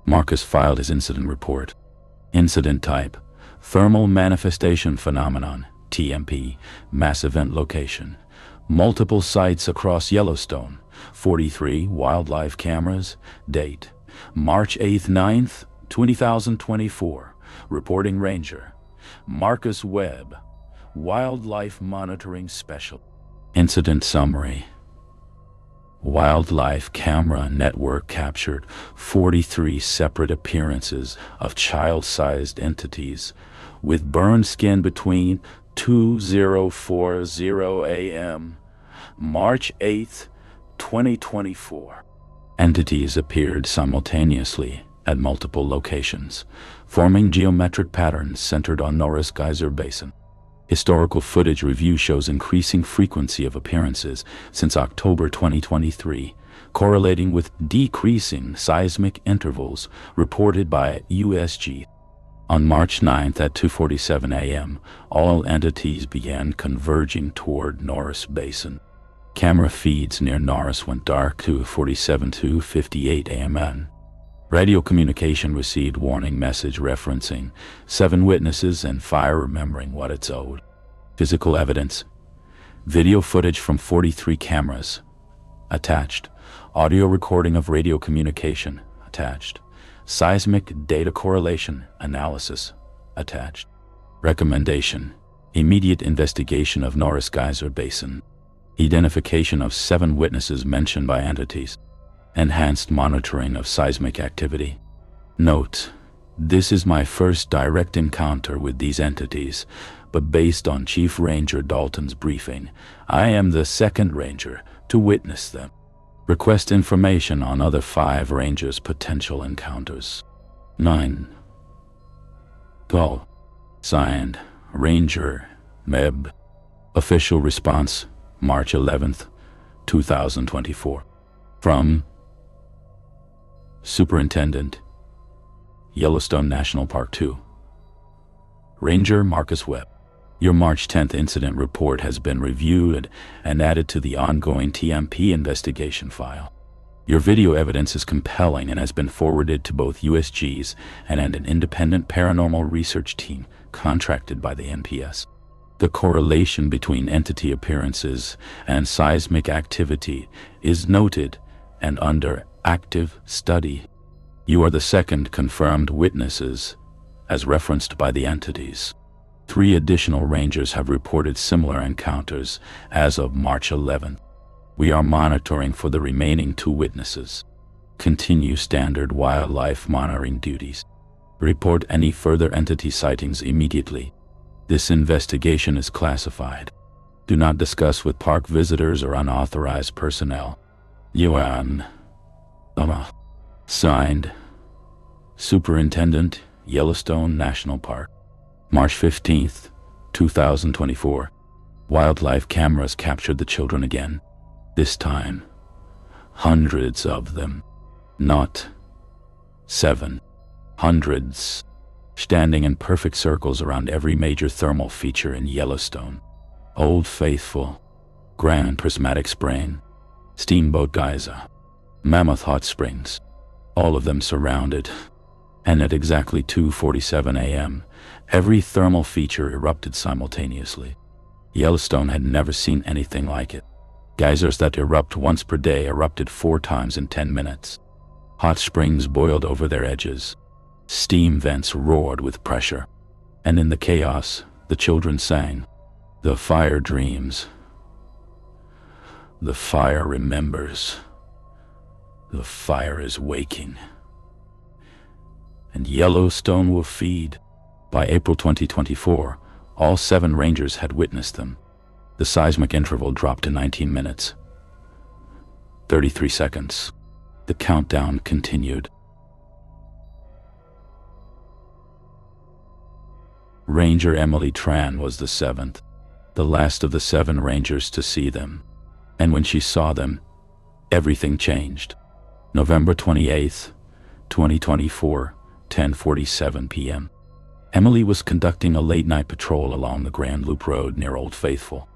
Marcus filed his incident report. Incident type, thermal manifestation phenomenon, TMP, mass event location. Multiple sites across Yellowstone, 43 wildlife cameras. Date, March 8th, 9th, 2024. Reporting Ranger Marcus Webb, Wildlife Monitoring Special. Incident summary. Wildlife camera network captured 43 separate appearances of child-sized entities with burned skin between 2040 a.m. March 8th, 2024. Entities appeared simultaneously at multiple locations, forming geometric patterns centered on Norris Geyser Basin. Historical footage review shows increasing frequency of appearances since October 2023, correlating with decreasing seismic intervals reported by USG. On March 9th at 2:47 a.m., all entities began converging toward Norris Basin. Camera feeds near Norris went dark 2:47 to 58 a.m. Radio communication received warning message referencing 7 witnesses and fire remembering what it's owed. Physical evidence. Video footage from 43 cameras. Attached. Audio recording of radio communication. Attached. Seismic data correlation analysis. Attached. Recommendation. Immediate investigation of Norris Geyser Basin. Identification of 7 witnesses mentioned by entities. Enhanced monitoring of seismic activity. Note: this is my first direct encounter with these entities, but based on Chief Ranger Dalton's briefing, I am the second ranger to witness them. Request information on other 5 rangers' potential encounters. 9. Go. Signed, Ranger Meb. Official response, March 11th, 2024. From Superintendent, Yellowstone National Park 2. Ranger Marcus Webb. Your March 10th incident report has been reviewed and added to the ongoing TMP investigation file. Your video evidence is compelling and has been forwarded to both USGs and an independent paranormal research team contracted by the NPS. The correlation between entity appearances and seismic activity is noted and under active study. You are the second confirmed witnesses, as referenced by the entities. 3 additional rangers have reported similar encounters as of March 11th. We are monitoring for the remaining 2 witnesses. Continue standard wildlife monitoring duties. Report any further entity sightings immediately. This investigation is classified. Do not discuss with park visitors or unauthorized personnel. Yuan. Signed, Superintendent, Yellowstone National Park. March 15th, 2024. Wildlife cameras captured the children again. This time, hundreds of them. Not 7. Hundreds. standing in perfect circles around every major thermal feature in Yellowstone. Old Faithful, Grand Prismatic Spring, Steamboat Geyser, Mammoth Hot Springs, all of them surrounded. And at exactly 2:47 a.m., every thermal feature erupted simultaneously. Yellowstone had never seen anything like it. Geysers that erupt once per day erupted 4 times in 10 minutes. Hot springs boiled over their edges. Steam vents roared with pressure. And in the chaos, the children sang, "The fire dreams. The fire remembers. The fire is waking. And Yellowstone will feed." By April 2024, all 7 rangers had witnessed them. The seismic interval dropped to 19 minutes, 33 seconds. The countdown continued. Ranger Emily Tran was the 7th, the last of the 7 rangers to see them. And when she saw them, everything changed. November 28th, 2024, 10:47 p.m. Emily was conducting a late-night patrol along the Grand Loop Road near Old Faithful.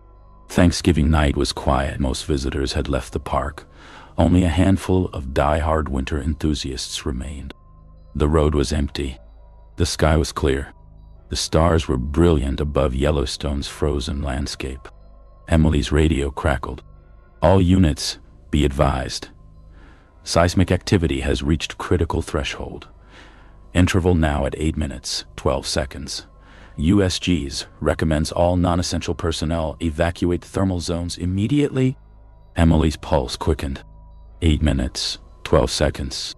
Thanksgiving night was quiet. Most visitors had left the park. Only a handful of die-hard winter enthusiasts remained. The road was empty. The sky was clear. The stars were brilliant above Yellowstone's frozen landscape. Emily's radio crackled. "All units, be advised. Seismic activity has reached critical threshold. Interval now at 8 minutes, 12 seconds. USGs recommends all non-essential personnel evacuate thermal zones immediately." Emily's pulse quickened. 8 minutes, 12 seconds.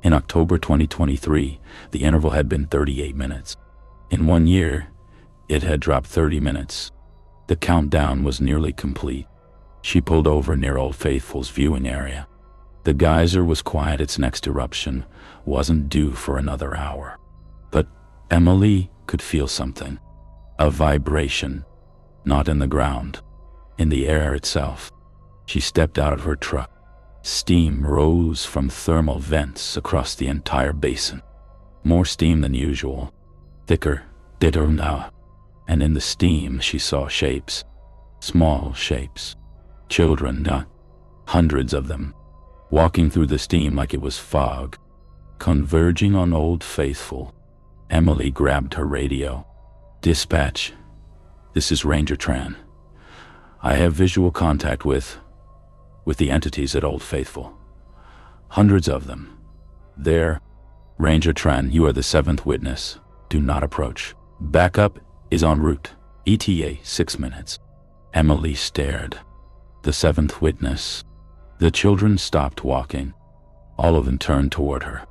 In October 2023, the interval had been 38 minutes. In 1 year, it had dropped 30 minutes. The countdown was nearly complete. She pulled over near Old Faithful's viewing area. The geyser was quiet. Its next eruption wasn't due for another hour. But Emily could feel something. A vibration, not in the ground, in the air itself. She stepped out of her truck. Steam rose from thermal vents across the entire basin. More steam than usual, thicker, now. And in the steam she saw shapes, small shapes. Children, hundreds of them, walking through the steam like it was fog, converging on Old Faithful. Emily grabbed her radio. "Dispatch, this is Ranger Tran. I have visual contact with the entities at Old Faithful. Hundreds of them. There, Ranger Tran, you are the 7th witness. Do not approach. Backup is en route. ETA 6 minutes. Emily stared. The 7th witness. The children stopped walking. All of them turned toward her.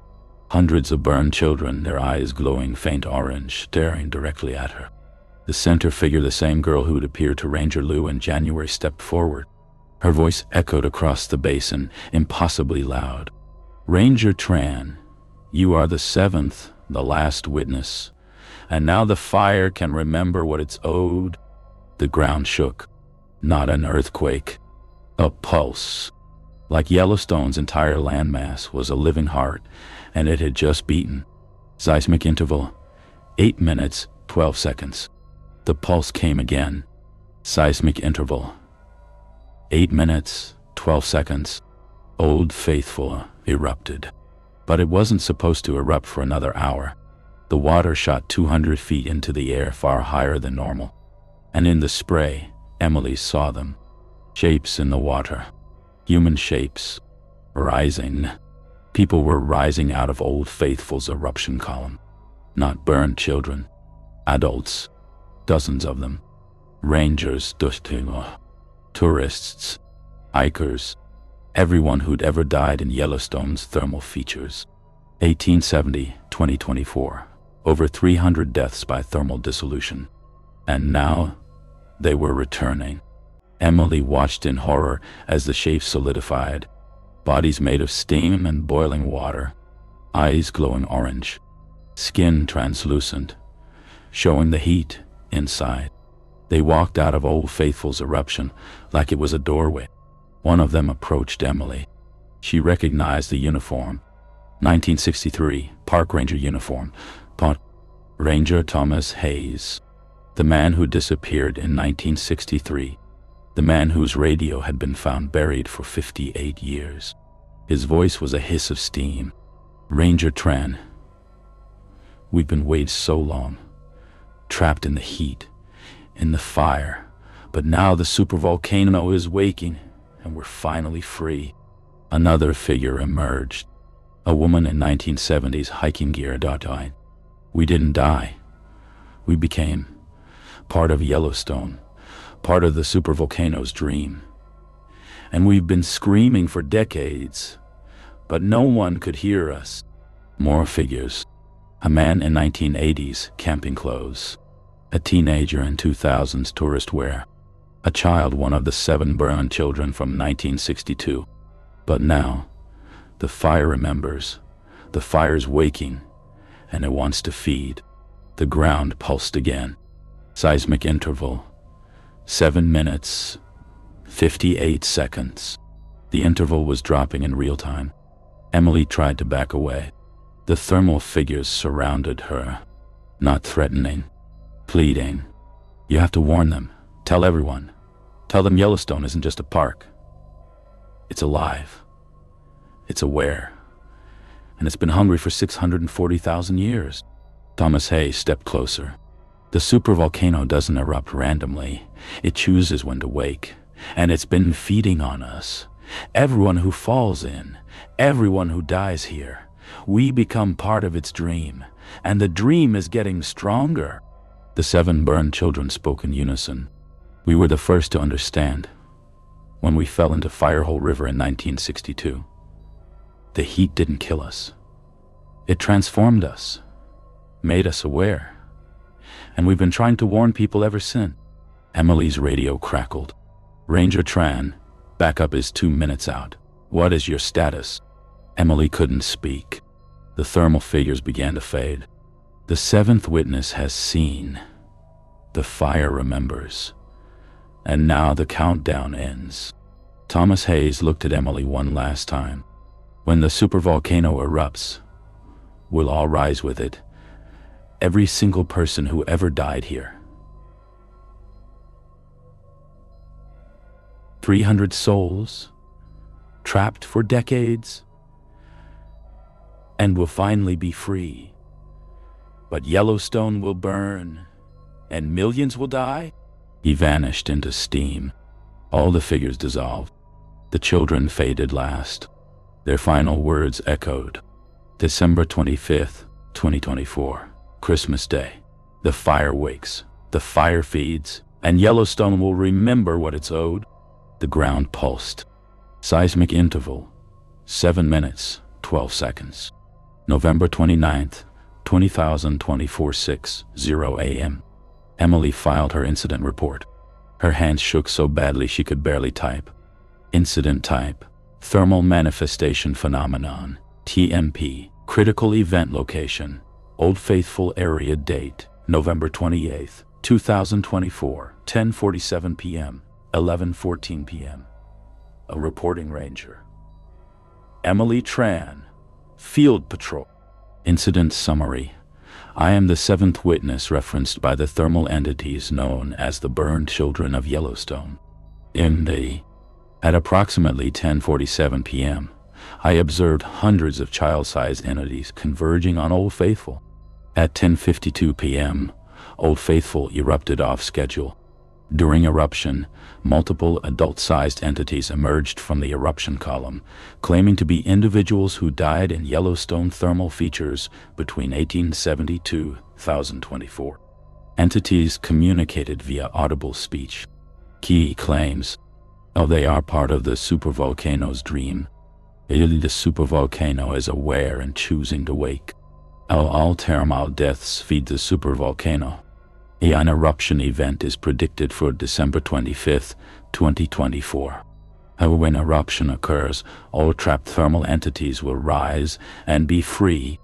Hundreds of burned children, their eyes glowing faint orange, staring directly at her. The center figure, the same girl who had appeared to Ranger Lou in January, stepped forward. Her voice echoed across the basin, impossibly loud. "Ranger Tran, you are the 7th, the last witness. And now the fire can remember what it's owed." The ground shook. Not an earthquake. A pulse. Like Yellowstone's entire landmass was a living heart, and it had just beaten. Seismic interval, 8 minutes, 12 seconds. The pulse came again. Seismic interval, 8 minutes, 12 seconds. Old Faithful erupted. But it wasn't supposed to erupt for another hour. The water shot 200 feet into the air, far higher than normal. And in the spray, Emily saw them. Shapes in the water. Human shapes. Rising. People were rising out of Old Faithful's eruption column. Not burned children. Adults. Dozens of them. Rangers, tourists, hikers, everyone who'd ever died in Yellowstone's thermal features. 1870, 2024. Over 300 deaths by thermal dissolution. And now, they were returning. Emily watched in horror as the shapes solidified. Bodies made of steam and boiling water. Eyes glowing orange. Skin translucent, showing the heat inside. They walked out of Old Faithful's eruption like it was a doorway. One of them approached Emily. She recognized the uniform. 1963 park ranger uniform. Ranger Thomas Hayes, the man who disappeared in 1963, the man whose radio had been found buried for 58 years. His voice was a hiss of steam. Ranger Tran, we've been waiting so long, trapped in the heat, in the fire, but now the supervolcano is waking and we're finally free. Another figure emerged, a woman in 1970s hiking gear died. We didn't die. We became part of Yellowstone, part of the supervolcano's dream. And we've been screaming for decades, but no one could hear us. More figures. A man in 1980s camping clothes, a teenager in 2000s tourist wear, a child, one of the 7 burned children from 1962. But now, the fire remembers. The fire's waking, and it wants to feed. The ground pulsed again. Seismic interval, 7 minutes, 58 seconds. The interval was dropping in real time. Emily tried to back away. The thermal figures surrounded her, not threatening, pleading. You have to warn them. Tell everyone. Tell them Yellowstone isn't just a park. It's alive. It's aware. And it's been hungry for 640,000 years. Thomas Hayes stepped closer. The supervolcano doesn't erupt randomly. It chooses when to wake. And it's been feeding on us. Everyone who falls in, everyone who dies here. We become part of its dream. And the dream is getting stronger. The 7 burned children spoke in unison. We were the first to understand when we fell into Firehole River in 1962. The heat didn't kill us. It transformed us, made us aware. And we've been trying to warn people ever since. Emily's radio crackled. Ranger Tran, backup is 2 minutes out. What is your status? Emily couldn't speak. The thermal figures began to fade. The 7th witness has seen. The fire remembers. And now the countdown ends. Thomas Hayes looked at Emily one last time. When the supervolcano erupts, we'll all rise with it. Every single person who ever died here. 300 souls, trapped for decades, and will finally be free. But Yellowstone will burn, and millions will die. He vanished into steam. All the figures dissolved. The children faded last. Their final words echoed. December 25th, 2024, Christmas Day. The fire wakes, the fire feeds, and Yellowstone will remember what it's owed. The ground pulsed. Seismic interval, 7 minutes, 12 seconds. November 29th, 20,024 6:0 a.m. Emily filed her incident report. Her hands shook so badly she could barely type. Incident type, thermal manifestation phenomenon, TMP, critical event location, Old Faithful area date, November 28th, 2024, 10:47 p.m., 11:14 p.m. A reporting ranger. Emily Tran, Field Patrol. Incident summary. I am the 7th witness referenced by the thermal entities known as the burned children of Yellowstone. At approximately 10:47 p.m., I observed hundreds of child-sized entities converging on Old Faithful. At 10:52 p.m., Old Faithful erupted off schedule. During eruption, multiple adult-sized entities emerged from the eruption column, claiming to be individuals who died in Yellowstone thermal features between 1872 and 2024. Entities communicated via audible speech. Key claims. They are part of the supervolcano's dream. The supervolcano is aware and choosing to wake. All thermal deaths feed the supervolcano. An eruption event is predicted for December 25th, 2024. When eruption occurs, all trapped thermal entities will rise and be free.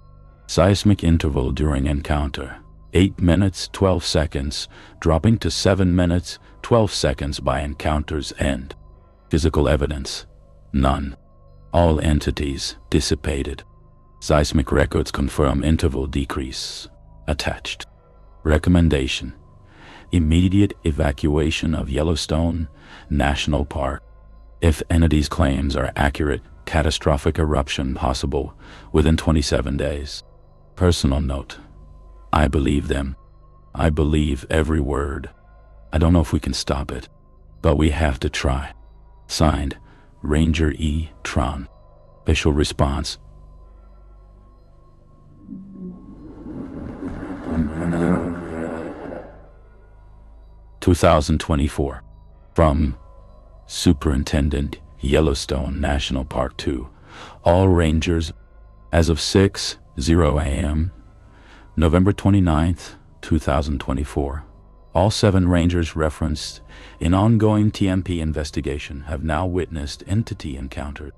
Seismic interval during encounter, 8 minutes 12 seconds, dropping to 7 minutes 12 seconds by encounter's end. Physical evidence, none. All entities dissipated. Seismic records confirm interval decrease. Attached. Recommendation: immediate evacuation of Yellowstone National Park. If entities' claims are accurate, catastrophic eruption possible within 27 days. Personal note: I believe them. I believe every word. I don't know if we can stop it, but we have to try. Signed, Ranger E. Tron. Official response: 2024. From Superintendent, Yellowstone National Park 2. All rangers, as of 6:00 a.m., November 29th, 2024. All 7 rangers referenced in ongoing TMP investigation have now witnessed entity encountered.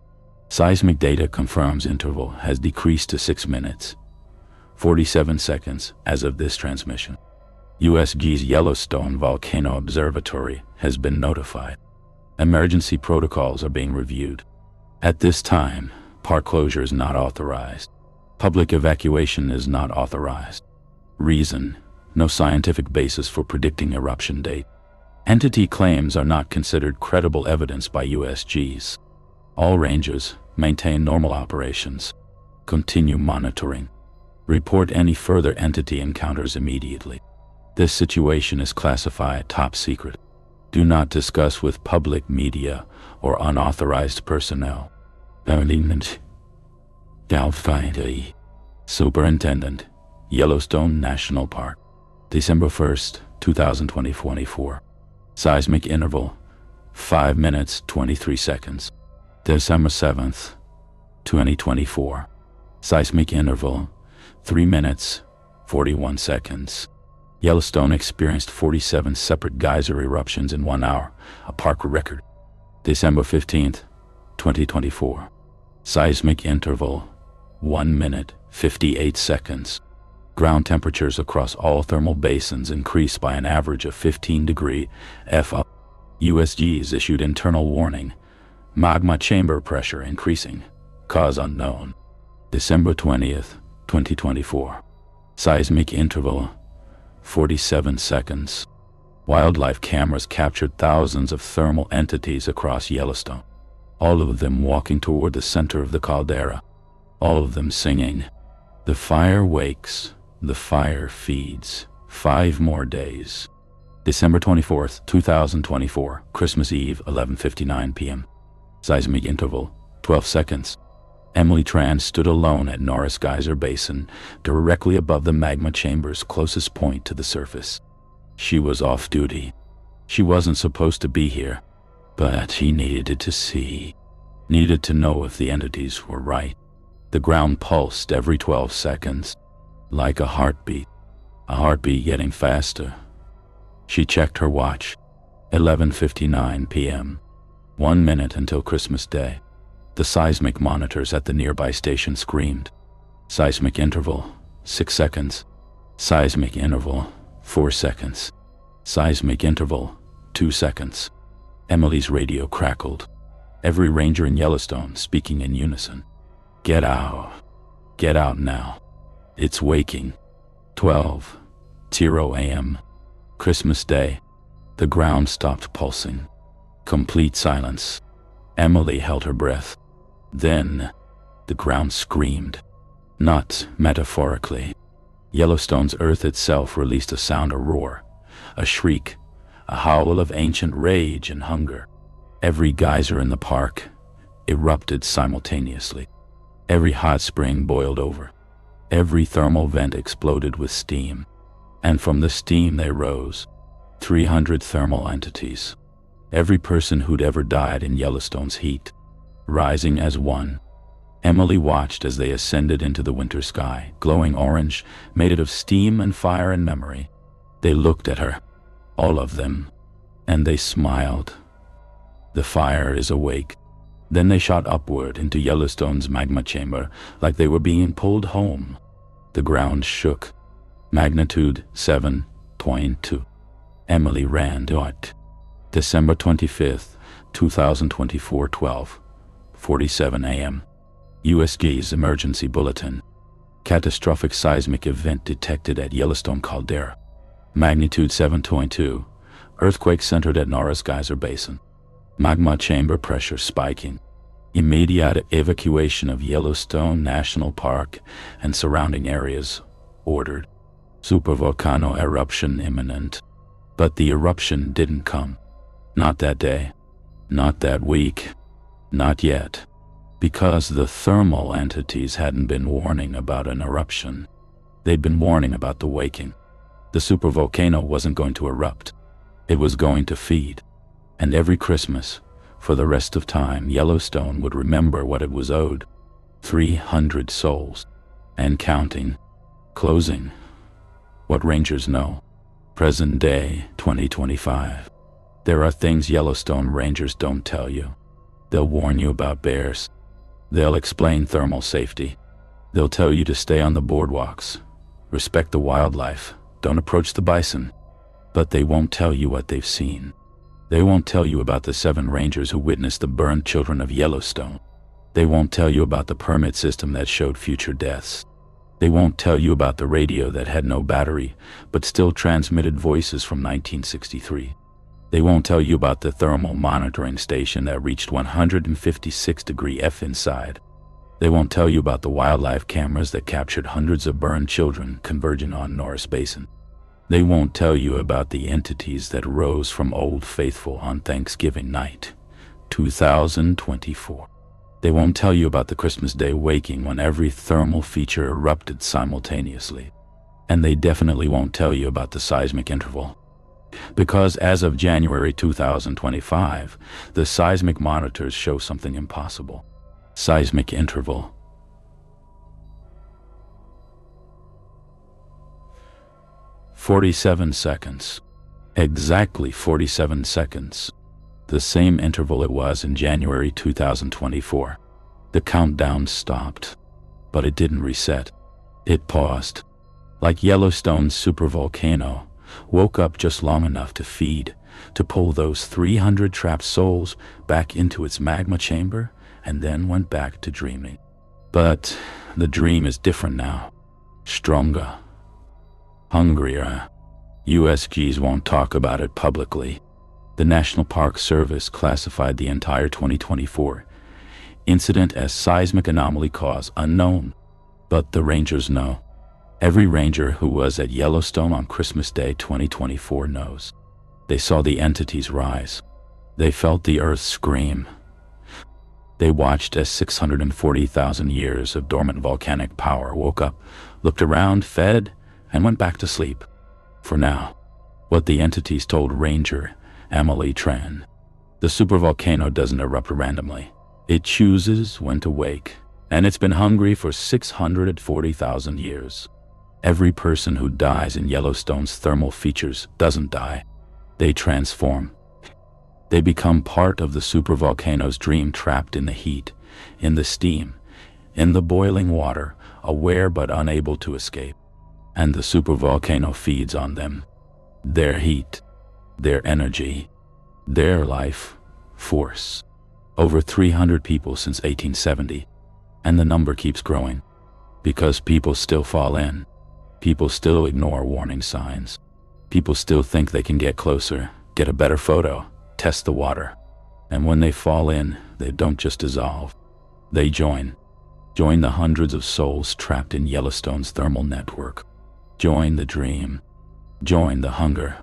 Seismic data confirms interval has decreased to 6 minutes, 47 seconds as of this transmission. USG's Yellowstone Volcano Observatory has been notified. Emergency protocols are being reviewed. At this time, park closure is not authorized. Public evacuation is not authorized. Reason: no scientific basis for predicting eruption date. Entity claims are not considered credible evidence by USGs. All rangers maintain normal operations. Continue monitoring. Report any further entity encounters immediately. This situation is classified top secret. Do not discuss with public media or unauthorized personnel. Superintendent, Yellowstone National Park. December 1st, 2024. Seismic interval, 5 minutes, 23 seconds. December 7th, 2024. Seismic interval, 3 minutes, 41 seconds. Yellowstone experienced 47 separate geyser eruptions in 1 hour, a park record. December 15th, 2024. Seismic interval, 1 minute, 58 seconds. Ground temperatures across all thermal basins increased by an average of 15 degrees F. USGs issued internal warning. Magma chamber pressure increasing. Cause unknown. December 20th, 2024. Seismic interval, 47 seconds. Wildlife cameras captured thousands of thermal entities across Yellowstone, all of them walking toward the center of the caldera, all of them singing, "The fire wakes, the fire feeds, 5 more days." December 24th, 2024, Christmas Eve, 11:59 p.m. Seismic interval, 12 seconds. Emily Tran stood alone at Norris Geyser Basin, directly above the magma chamber's closest point to the surface. She was off duty. She wasn't supposed to be here, but she needed to see. Needed to know if the entities were right. The ground pulsed every 12 seconds, like a heartbeat getting faster. She checked her watch. 11:59 p.m. 1 minute until Christmas Day. The seismic monitors at the nearby station screamed. Seismic interval, 6 seconds. Seismic interval, 4 seconds. Seismic interval, 2 seconds. Emily's radio crackled. Every ranger in Yellowstone speaking in unison. Get out. Get out now. It's waking. 12:00 a.m. Christmas Day. The ground stopped pulsing. Complete silence. Emily held her breath. Then, the ground screamed. Not metaphorically. Yellowstone's earth itself released a sound, a roar, a shriek, a howl of ancient rage and hunger. Every geyser in the park erupted simultaneously. Every hot spring boiled over. Every thermal vent exploded with steam. And from the steam they rose, 300 thermal entities. Every person who'd ever died in Yellowstone's heat, rising as one. Emily watched as they ascended into the winter sky, glowing orange, made of steam and fire and memory. They looked at her, all of them, and they smiled. The fire is awake. Then they shot upward into Yellowstone's magma chamber like they were being pulled home. The ground shook. Magnitude 7.2. Emily ran to it. December 25th, 2024, 12:47 a.m. USG's emergency bulletin. Catastrophic seismic event detected at Yellowstone caldera. Magnitude 7.2. Earthquake centered at Norris Geyser Basin. Magma chamber pressure spiking. Immediate evacuation of Yellowstone National Park and surrounding areas ordered. Supervolcano eruption imminent. But the eruption didn't come. Not that day. Not that week. Not yet. Because the thermal entities hadn't been warning about an eruption. They'd been warning about the waking. The supervolcano wasn't going to erupt. It was going to feed. And every Christmas, for the rest of time, Yellowstone would remember what it was owed. 300 souls. And counting. Closing. What rangers know. Present day, 2025. There are things Yellowstone rangers don't tell you. They'll warn you about bears. They'll explain thermal safety. They'll tell you to stay on the boardwalks. Respect the wildlife. Don't approach the bison. But they won't tell you what they've seen. They won't tell you about the 7 rangers who witnessed the burned children of Yellowstone. They won't tell you about the permit system that showed future deaths. They won't tell you about the radio that had no battery, but still transmitted voices from 1963. They won't tell you about the thermal monitoring station that reached 156 degrees F inside. They won't tell you about the wildlife cameras that captured hundreds of burned children converging on Norris Basin. They won't tell you about the entities that rose from Old Faithful on Thanksgiving night, 2024. They won't tell you about the Christmas Day waking when every thermal feature erupted simultaneously. And they definitely won't tell you about the seismic interval. Because as of January 2025, the seismic monitors show something impossible. Seismic interval. 47 seconds. Exactly 47 seconds. The same interval it was in January 2024. The countdown stopped, but it didn't reset. It paused. Like Yellowstone's supervolcano, woke up just long enough to feed, to pull those 300 trapped souls back into its magma chamber, and then went back to dreaming. But the dream is different now. Stronger. Hungrier. USGs won't talk about it publicly. The National Park Service classified the entire 2024 incident as seismic anomaly cause unknown. But the rangers know. Every ranger who was at Yellowstone on Christmas Day 2024 knows. They saw the entities rise. They felt the earth scream. They watched as 640,000 years of dormant volcanic power woke up, looked around, fed, and went back to sleep. For now, what the entities told Ranger Emily Tran. The supervolcano doesn't erupt randomly. It chooses when to wake, and it's been hungry for 640,000 years. Every person who dies in Yellowstone's thermal features doesn't die. They transform. They become part of the supervolcano's dream, trapped in the heat, in the steam, in the boiling water, aware but unable to escape. And the supervolcano feeds on them. Their heat, their energy, their life force. Over 300 people since 1870, and the number keeps growing. Because people still fall in. People still ignore warning signs. People still think they can get closer, get a better photo, test the water. And when they fall in, they don't just dissolve. They join. Join the hundreds of souls trapped in Yellowstone's thermal network. Join the dream. Join the hunger.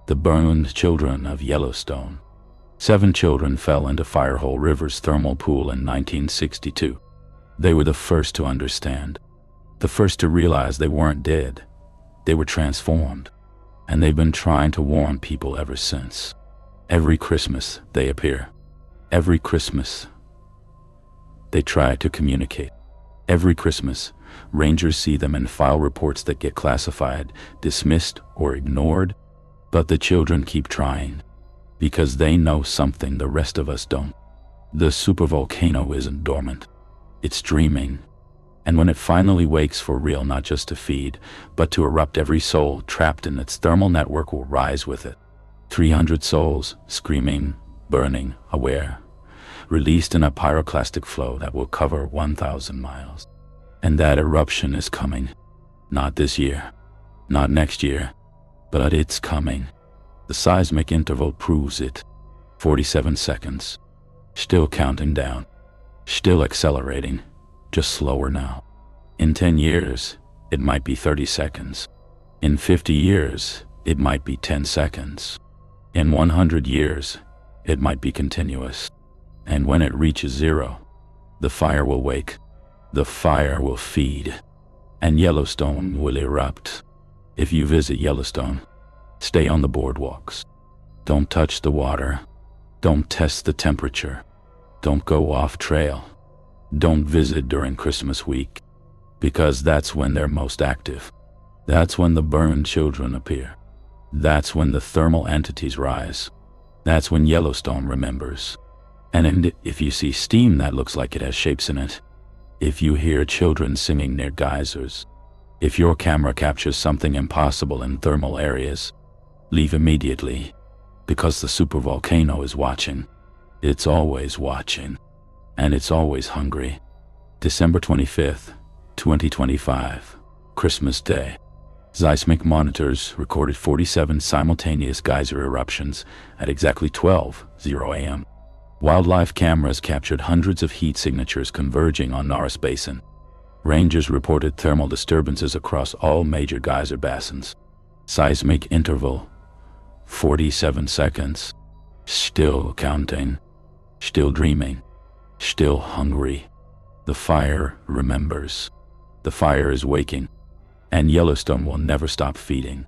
The burned children of Yellowstone. 7 children fell into Firehole River's thermal pool in 1962. They were the first to understand. The first to realize they weren't dead. They were transformed. And they've been trying to warn people ever since. Every Christmas they appear. Every Christmas they try to communicate. Every Christmas, rangers see them and file reports that get classified, dismissed, or ignored. But the children keep trying, because they know something the rest of us don't. The supervolcano isn't dormant. It's dreaming. And when it finally wakes for real, not just to feed, but to erupt, every soul trapped in its thermal network will rise with it. 300 souls, screaming, burning, aware, released in a pyroclastic flow that will cover 1,000 miles. And that eruption is coming. Not this year, not next year, but it's coming. The seismic interval proves it. 47 seconds. Still counting down. Still accelerating. Just slower now. In 10 years, it might be 30 seconds. In 50 years, it might be 10 seconds. In 100 years, it might be continuous. And when it reaches zero, the fire will wake. The fire will feed. And Yellowstone will erupt. If you visit Yellowstone, stay on the boardwalks. Don't touch the water. Don't test the temperature. Don't go off trail. Don't visit during Christmas week, because that's when they're most active. That's when the burned children appear. That's when the thermal entities rise. That's when Yellowstone remembers. And if you see steam that looks like it has shapes in it, if you hear children singing near geysers, if your camera captures something impossible in thermal areas, leave immediately, because the supervolcano is watching. It's always watching, and it's always hungry. December 25th, 2025, Christmas Day. Seismic monitors recorded 47 simultaneous geyser eruptions at exactly 12:00 a.m. Wildlife cameras captured hundreds of heat signatures converging on Norris Basin. Rangers reported thermal disturbances across all major geyser basins. Seismic interval, 47 seconds. Still counting. Still dreaming. Still hungry. The fire remembers. The fire is waking. And Yellowstone will never stop feeding.